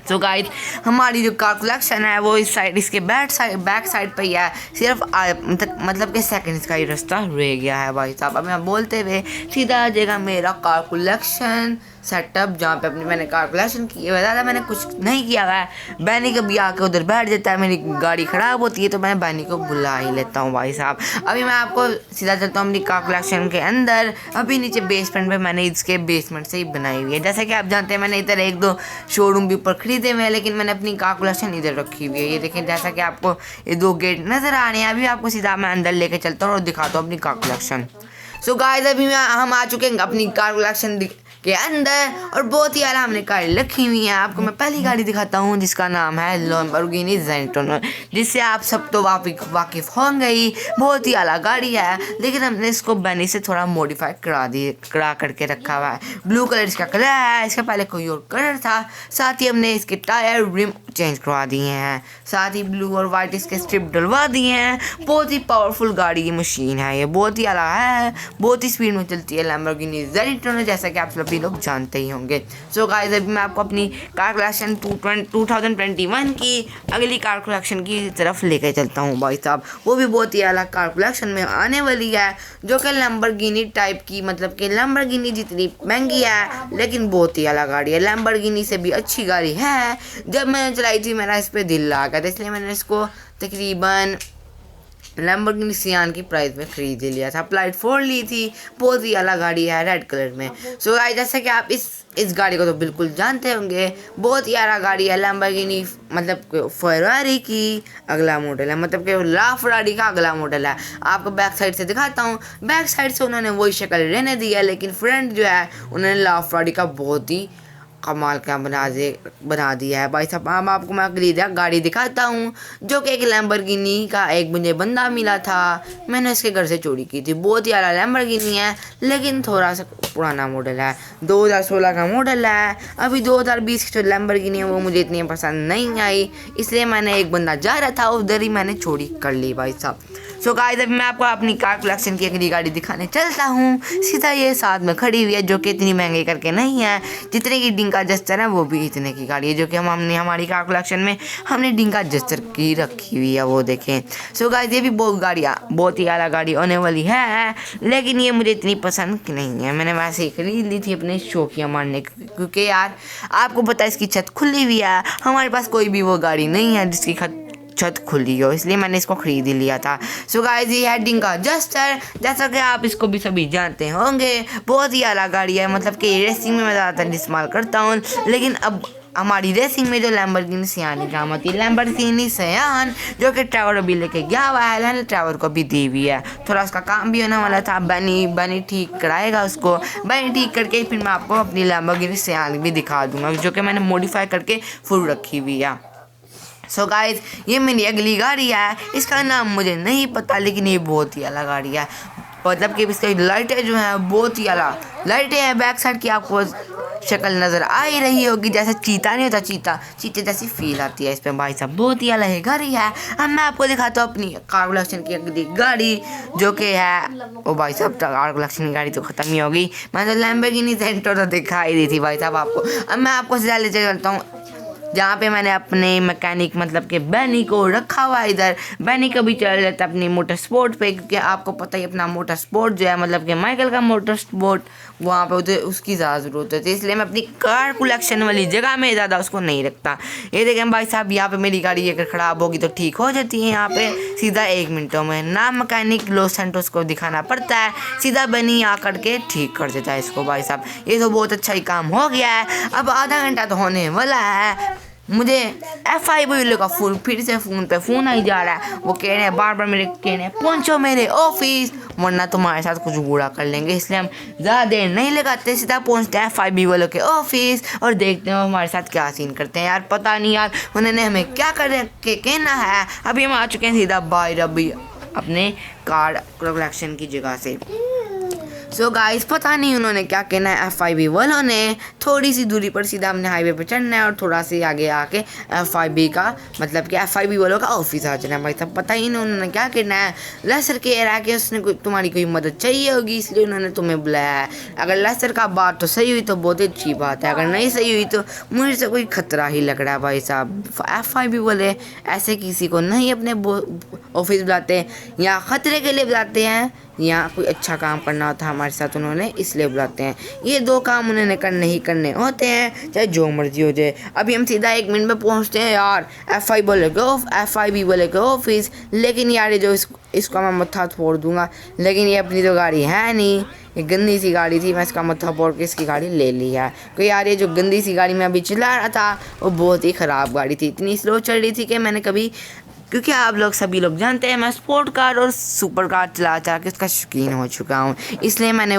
सो गाइस हमारी जो कार कलेक्शन है वो इस साइड, इसके बैक साइड पे ही है। सिर्फ मतलब कि सेकंड्स का ही रास्ता रह गया है भाई साहब। अब मैं बोलते हुए सीधा आ जाएगा मेरा कार कलेक्शन सेटअप, जहाँ पे अपनी मैंने कार कलेक्शन की है। ज़्यादा मैंने कुछ नहीं किया हुआ है। बैनी कभी आके उधर बैठ जाता है, मेरी गाड़ी ख़राब होती है तो मैं बैनी को बुला ही लेता हूँ भाई साहब। अभी मैं आपको सीधा चलता हूँ अपनी कार कलेक्शन के अंदर। अभी नीचे बेसमेंट पे मैंने इसके बेसमेंट से ही बनाई हुई है। जैसे कि आप जानते हैं मैंने इधर 1-2 शोरूम भी ऊपर खरीदे हुए हैं, लेकिन मैंने अपनी कार कलेक्शन इधर रखी हुई है। ये देखें, जैसा कि आपको ये 2 गेट नज़र आ रहे हैं। अभी आपको सीधा मैं अंदर लेके चलता हूँ और दिखाता हूँ अपनी कार कलेक्शन। सो गाइस अभी हम आ चुके हैं अपनी कार कलेक्शन के अंदर और बहुत ही आला हमने गाड़ी रखी हुई है। आपको मैं पहली गाड़ी दिखाता हूँ जिसका नाम है लैम्बोर्गिनी ज़ेंटोन, जिससे आप सब तो वाकिफ़ होंगे ही। बहुत ही आला गाड़ी है, लेकिन हमने इसको बैनी से थोड़ा मॉडिफाई करा करके रखा हुआ है। ब्लू कलर इसका कलर है, इसका पहले कोई और कलर था। साथ ही हमने इसके टायर रिम चेंज करवा दिए हैं, साथ ही ब्लू और वाइट इसके स्ट्रिप डलवा दिए हैं। बहुत ही पावरफुल गाड़ी की मशीन है ये, बहुत ही आला है, बहुत ही स्पीड में चलती है लैम्बोर्गिनी ज़ेंटोन, जैसा कि आप सभी लोग जानते ही होंगे। सो गाइस अभी मैं आपको अपनी कार कलेक्शन 2021 की अगली कार कलेक्शन की तरफ लेकर चलता हूँ भाई साहब। वो भी बहुत ही आला कार कलेक्शन में आने वाली है, जो कि लैम्बोर्गिनी टाइप की, मतलब कि लैम्बोर्गिनी जितनी महंगी है लेकिन बहुत ही आला गाड़ी है। लैम्बोर्गिनी से भी अच्छी गाड़ी है। जब मैंने चलाई थी मेरा इस पर दिल आ गया था, इसलिए मैंने इसको तकरीबन लैम्बोर्गिनी सियान की प्राइस में खरीद लिया था। प्लाइट 4 ली थी, बहुत ही अलग गाड़ी है रेड कलर में। सो गाइस जैसा कि आप इस गाड़ी को तो बिल्कुल जानते होंगे, बहुत ही आला गाड़ी है लैम्बोर्गिनी, मतलब फरारी की अगला मॉडल है, मतलब कि ला फरारी का अगला मॉडल है। आपको बैक साइड से दिखाता हूँ। बैक साइड से उन्होंने वही शक्ल रहने दी है, लेकिन फ्रंट जो है उन्होंने ला फरारी का बहुत ही कमाल का बना दिया है भाई साहब। हम आपको मैं अगली गाड़ी दिखाता हूँ, जो कि एक लैम्बोर्गिनी का एक मुझे बंदा मिला था, मैंने इसके घर से चोरी की थी। बहुत ही आला लैम्बोर्गिनी है, लेकिन थोड़ा सा पुराना मॉडल है, 2016 का मॉडल है। अभी 2020 की जो लैम्बोर्गिनी है वो मुझे इतनी पसंद नहीं आई, इसलिए मैंने एक बंदा जा रहा था उधर ही मैंने चोरी कर ली भाई साहब। सो गाइस अभी मैं आपको अपनी कार कलेक्शन की अगली गाड़ी दिखाने चलता हूँ। सीधा ये साथ में खड़ी हुई है, जो कि इतनी महंगी करके नहीं है, जितने की डिंका जस्टर है वो भी इतने की गाड़ी है, जो कि हमने हमारी कार कलेक्शन में हमने डिंका जस्टर की रखी हुई है, वो देखें। सो गाइस ये भी बहुत ही आला गाड़ी होने वाली है, लेकिन ये मुझे इतनी पसंद नहीं है। मैंने वैसे ही खरीद ली थी अपने शौकिया मारने, क्योंकि यार आपको पता है इसकी छत खुली हुई है। हमारे पास कोई भी वो गाड़ी नहीं है जिसकी छत खुली हो, इसलिए मैंने इसको खरीद ही लिया था। सो गाइस ये है डिंका जस्टर, जैसा कि आप इसको भी सभी जानते होंगे। बहुत ही आला गाड़ी है, मतलब कि रेसिंग में मैं ज़्यादातर इस्तेमाल करता हूँ, लेकिन अब हमारी रेसिंग में जो लैम्बोर्गिनी सियान की काम होती है, लैम्बोर्गिनी सियान, जो कि ट्रैवर अभी लेके गया हुआ है, लैंड ट्रैवर को भी दी हुई है। थोड़ा उसका काम भी होने वाला था, बनी ठीक कराएगा उसको। बनी ठीक करके फिर मैं आपको अपनी लैम्बोर्गिनी सियान भी दिखा दूंगा, जो कि मैंने मॉडिफाई करके फुल रखी हुई है। सो गाइस ये मेरी अगली गाड़ी है, इसका नाम मुझे नहीं पता, लेकिन ये बहुत ही अलग गाड़ी है। मतलब कि इसकी लाइटें जो हैं बहुत ही अलग लाइटें हैं। बैक साइड की आपको शक्ल नज़र आ ही रही होगी, जैसे चीता नहीं होता, चीते जैसी फील आती है इस पर भाई साहब। बहुत ही अलग गाड़ी है। अब मैं आपको दिखाता हूँ अपनी कार कलेक्शन की अगली गाड़ी, जो कि है ओ भाई साहब कार कलेक्शन की गाड़ी तो ख़त्म ही होगी। मैंने तो लैम्बोर्गिनी ज़ेंटोन तो दिखाई दी थी भाई साहब आपको। अब मैं आपको सीधा ले चलता हूँ जहाँ पे मैंने अपने मैकेनिक मतलब कि बैनी को रखा हुआ है। इधर बैनी कभी चल जाता है अपनी मोटर स्पोर्ट पे, क्योंकि आपको पता ही अपना मोटर स्पोर्ट जो है, मतलब कि माइकल का मोटर स्पोर्ट, वहाँ पे उधर उसकी ज़्यादा ज़रूरत होती है, इसलिए मैं अपनी कार कलेक्शन वाली जगह में ज़्यादा उसको नहीं रखता। ये देखें भाई साहब, यहाँ पे मेरी गाड़ी अगर ख़राब होगी तो ठीक हो जाती है यहाँ पे सीधा 1 मिनटों में, ना मैकेनिक लॉस सैंटोस को दिखाना पड़ता है, सीधा बैनी आ करके ठीक कर देता है इसको भाई साहब। ये तो बहुत अच्छा ही काम हो गया है। अब आधा घंटा तो होने वाला है, मुझे FI का फिर से फ़ोन आई जा रहा है। वो कह रहे हैं बार मेरे कह रहे हैं पहुँचो मेरे ऑफिस, वरना तुम्हारे साथ कुछ बुरा कर लेंगे, इसलिए हम ज़्यादा देर नहीं लगाते, सीधा पहुँचते हैं FI के ऑफिस और देखते हैं हमारे साथ क्या सीन करते हैं। यार पता नहीं यार उन्होंने हमें क्या कर के कहना है। अभी हम आ चुके हैं सीधा बाहर अभी अपने कार कलेक्शन की जगह से। सो गाइस पता नहीं उन्होंने क्या कहना है FIB वालों ने। थोड़ी सी दूरी पर सीधा हमने हाईवे पर चढ़ना है और थोड़ा सी आगे आके FIB का मतलब कि FIB वालों का ऑफिस आ जाना है। भाई साहब पता ही नहीं उन्होंने क्या कहना है। लसर कह रहा है कि उसने तुम्हारी कोई मदद चाहिए होगी इसलिए उन्होंने तुम्हें बुलाया है। अगर लसर का बात तो सही हुई तो बहुत अच्छी बात है, अगर नहीं सही हुई तो मुझे से कोई खतरा ही लग रहा है। भाई साहब FIB वाले ऐसे किसी को नहीं अपने ऑफिस बुलाते, या खतरे के लिए बुलाते हैं या कोई अच्छा काम करना होता है हमारे साथ उन्होंने इसलिए बुलाते हैं। ये दो काम उन्होंने करने ही करने होते हैं चाहे जो मर्जी हो जाए। अभी हम सीधा 1 मिनट में पहुंचते हैं यार FIB वाले के ऑफिस। लेकिन यार ये जो इसका मैं मत्था फोड़ दूंगा, लेकिन ये अपनी तो गाड़ी है नहीं, ये गंदी सी गाड़ी थी। मैं इसका मत्था फोड़ के इसकी गाड़ी ले ली है। क्योंकि यार ये जो गंदी सी गाड़ी मैं अभी चला रहा था वो बहुत ही ख़राब गाड़ी थी, इतनी स्लो चल रही थी कि मैंने कभी, क्योंकि आप लोग सभी लोग जानते हैं मैं स्पोर्ट कार और सुपर कार चला के उसका शौकीन हो चुका हूँ, इसलिए मैंने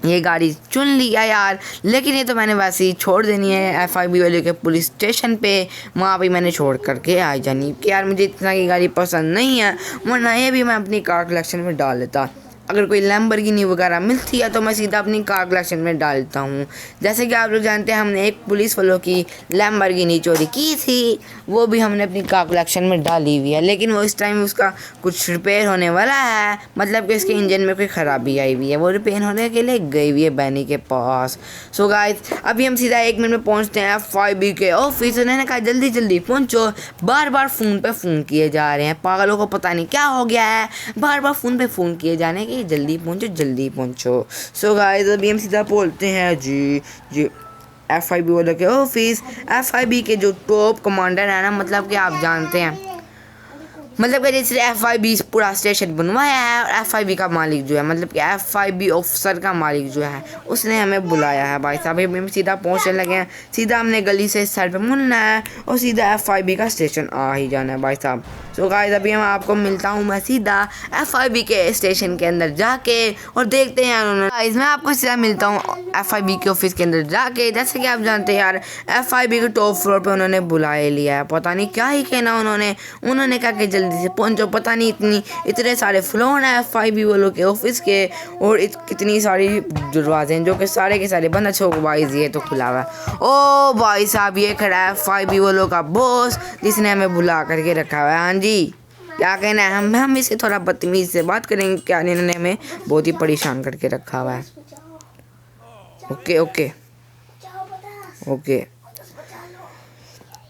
ये गाड़ी चुन लिया यार। लेकिन ये तो मैंने वैसे ही छोड़ देनी है FIB वाले के पुलिस स्टेशन पे, वहाँ पे मैंने छोड़ करके आ जानी कि यार मुझे इतना की गाड़ी पसंद नहीं है, वरना ये भी मैं अपनी कार कलेक्शन में डाल लेता। अगर कोई लैम्बोर्गिनी वगैरह मिलती है तो मैं सीधा अपनी कार कलेक्शन में डालता हूँ। जैसे कि आप लोग जानते हैं हमने एक पुलिस वालों की लैम्बोर्गिनी चोरी की थी, वो भी हमने अपनी कार कलेक्शन में डाली हुई है। लेकिन वो इस टाइम उसका कुछ रिपेयर होने वाला है, मतलब कि इसके इंजन में कोई ख़राबी आई हुई है, वो रिपेयर होने के लिए गई हुई है बैनी के पास। सो गाइस अभी हम सीधा 1 मिनट में पहुँचते हैं FIB के ऑफिस। उन्होंने कहा जल्दी जल्दी पहुँचो, बार बार फ़ोन पे फ़ोन किए जा रहे हैं, पागलों को पता नहीं क्या हो गया है, बार बार फ़ोन पे फ़ोन किए जाने के जल्दी पहुंचो। सो गाइस अभी हम सीधा बोलते हैं जी FIB वालों के ऑफिस। FIB के जो टॉप कमांडर है ना, मतलब कि आप जानते हैं, मतलब कि जैसे FIB पूरा स्टेशन बनवाया है और FIB का मालिक जो है, मतलब कि FIB ऑफिसर का मालिक जो है उसने हमें बुलाया है। भाई साहब हम सीधा पहुंचने लगे हैं, सीधा हमने गली से इस साइड पे मुड़ना है और सीधा FIB का स्टेशन आ ही जाना है भाई साहब। सो गाइस अभी हम आपको मिलता हूँ मैं सीधा FIB के स्टेशन के अंदर जाके और देखते हैं उन्होंने। गाइस मैं आपको सीधा मिलता हूँ FIB के ऑफिस के अंदर जाके। जैसे कि आप जानते हैं यार FIB के टॉप फ्लोर पे उन्होंने बुलाए लिया है, पता नहीं क्या ही कहना उन्होंने कहा कि जल्दी से पहुंचो। पता नहीं इतने सारे फ्लोर हैं FIB वालों के ऑफिस के और कितनी सारी दरवाजे हैं जो कि सारे के सारे बंद। अच्छा भाई ये तो खुला हुआ है। ओ भाई साहब ये खड़ा है FIB वालों का बॉस जिसने हमें बुला करके रखा हुआ है। हाँ जी क्या कहना है, हम इससे थोड़ा बदतमीज से बात करेंगे, क्या इन्होंने हमें बहुत ही परेशान करके रखा हुआ है। ओके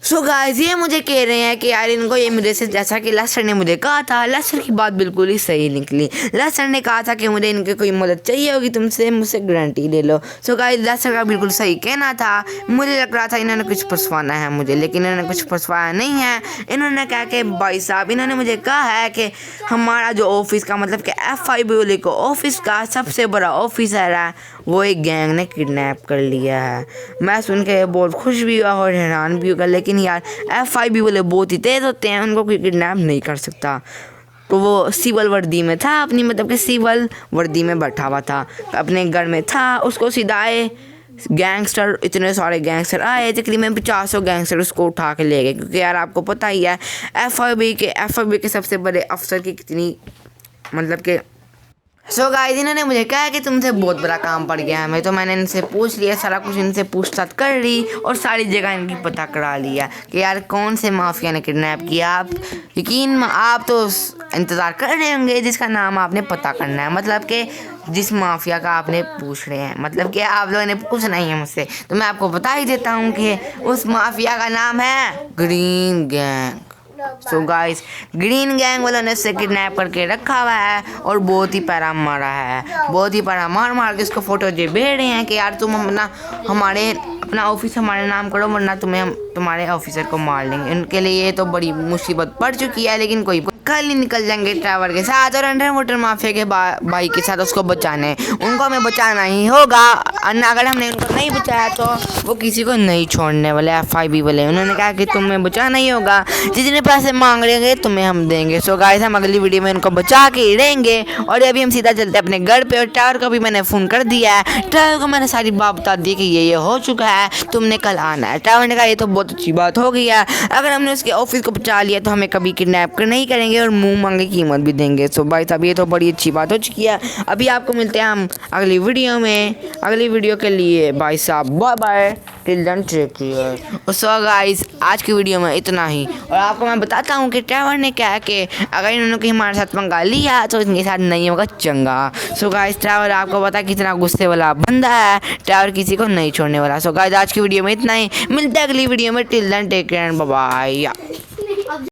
सो गाइस ये मुझे कह रहे हैं कि यार इनको ये मेरे से, जैसा कि लसर ने मुझे कहा था, लसर की बात बिल्कुल ही सही निकली। लसर ने कहा था कि मुझे इनके कोई मदद चाहिए होगी तुमसे, मुझसे गारंटी ले लो। सो गाइस लसर का बिल्कुल सही कहना था। मुझे लग रहा था इन्होंने कुछ फंसवाना है मुझे, लेकिन इन्होंने कुछ फंसवाया नहीं है। इन्होंने कहा कि भाई साहब इन्होंने मुझे कहा है कि हमारा जो ऑफिस का, मतलब कि FIB वाले को ऑफिस का सबसे बड़ा ऑफिसर है वो एक गैंग ने किडनैप कर लिया है। मैं सुन के बहुत खुश भी हुआ और हैरान भी होगा, लेकिन यार FIB वाले बहुत ही तेज़ होते हैं, उनको कोई किडनैप नहीं कर सकता। तो वो सिविल वर्दी में था अपनी, मतलब कि सिविल वर्दी में बैठा हुआ था, अपने घर में था। उसको सीधा आए गैंगस्टर, इतने सारे गैंगस्टर आए, तकरीबन 50 गैंगस्टर उसको उठा के ले गए। क्योंकि यार आपको पता ही है FIB के सबसे बड़े अफसर की कितनी, मतलब कि सो गाइस इन्होंने मुझे कहा कि तुमसे बहुत बड़ा काम पड़ गया हमें, तो मैंने इनसे पूछ लिया, सारा कुछ इनसे पूछताछ कर ली और सारी जगह इनकी पता करा लिया कि यार कौन से माफिया ने किडनैप किया। आप तो इंतज़ार कर रहे होंगे जिसका नाम आपने पता करना है, मतलब कि जिस माफिया का आपने पूछ रहे हैं, मतलब कि आप लोगों ने पूछना ही है मुझसे, तो मैं आपको बता ही देता हूँ कि उस माफिया का नाम है green gang. So guys green gang वालों ने उससे किडनैप करके रखा हुआ है और बहुत ही पैरा मारा है, बहुत ही पैरा मार के उसको फोटो भेज रहे हैं कि यार तुम अपना ऑफिस हमारे नाम करो वरना हम तुम्हारे ऑफिसर को मार लेंगे। उनके लिए ये तो बड़ी मुसीबत पड़ चुकी है, लेकिन कोई कल ही निकल जाएंगे ट्रैवल के साथ और अंडर वाटर माफिया के भाई के साथ उसको बचाने। उनको हमें बचाना ही होगा, अगर हमने उनको नहीं बचाया तो वो किसी को नहीं छोड़ने वाले। FIB वाले उन्होंने कहा कि तुम्हें बचाना ही होगा, जितने पैसे मांग लेंगे तुम्हें हम देंगे। सो गाइस हम अगली वीडियो में उनको बचा के ही रहेंगे। और अभी हम सीधा चलते हैं अपने घर पे और ट्रैवल को भी मैंने फ़ोन कर दिया है। ट्रैवल को मैंने सारी बात बता दी कि ये हो चुका है, तुमने कल आना है। ट्रैवल ने कहा ये तो बहुत अच्छी बात हो गई है, अगर हमने उसके ऑफिस को बचा लिया तो हमें कभी किडनैप नहीं करेंगे। देंगे और मुंह मांगे कीमत भी देंगे। सो भाई साहब ये तो बड़ी अच्छी बात हो चुकी है। अभी आपको मिलते हैं हम अगली वीडियो में। अगली वीडियो के लिए भाई साहब bye bye, till then take care. So guys आज की वीडियो में इतना ही। और आपको मैं बताता हूँ कि ट्रैवर ने क्या है कि अगर इन्होंने कहीं हमारे साथ पंगा लिया तो इनके साथ नहीं होगा चंगा। सो गाइस ट्रैवर आपको पता है कितना गुस्से वाला बंदा है। ट्रैवर किसी को नहीं छोड़ने वाला। सो गाइस आज की वीडियो में इतना ही। मिलते हैं अगली वीडियो में। Till then take care, bye bye.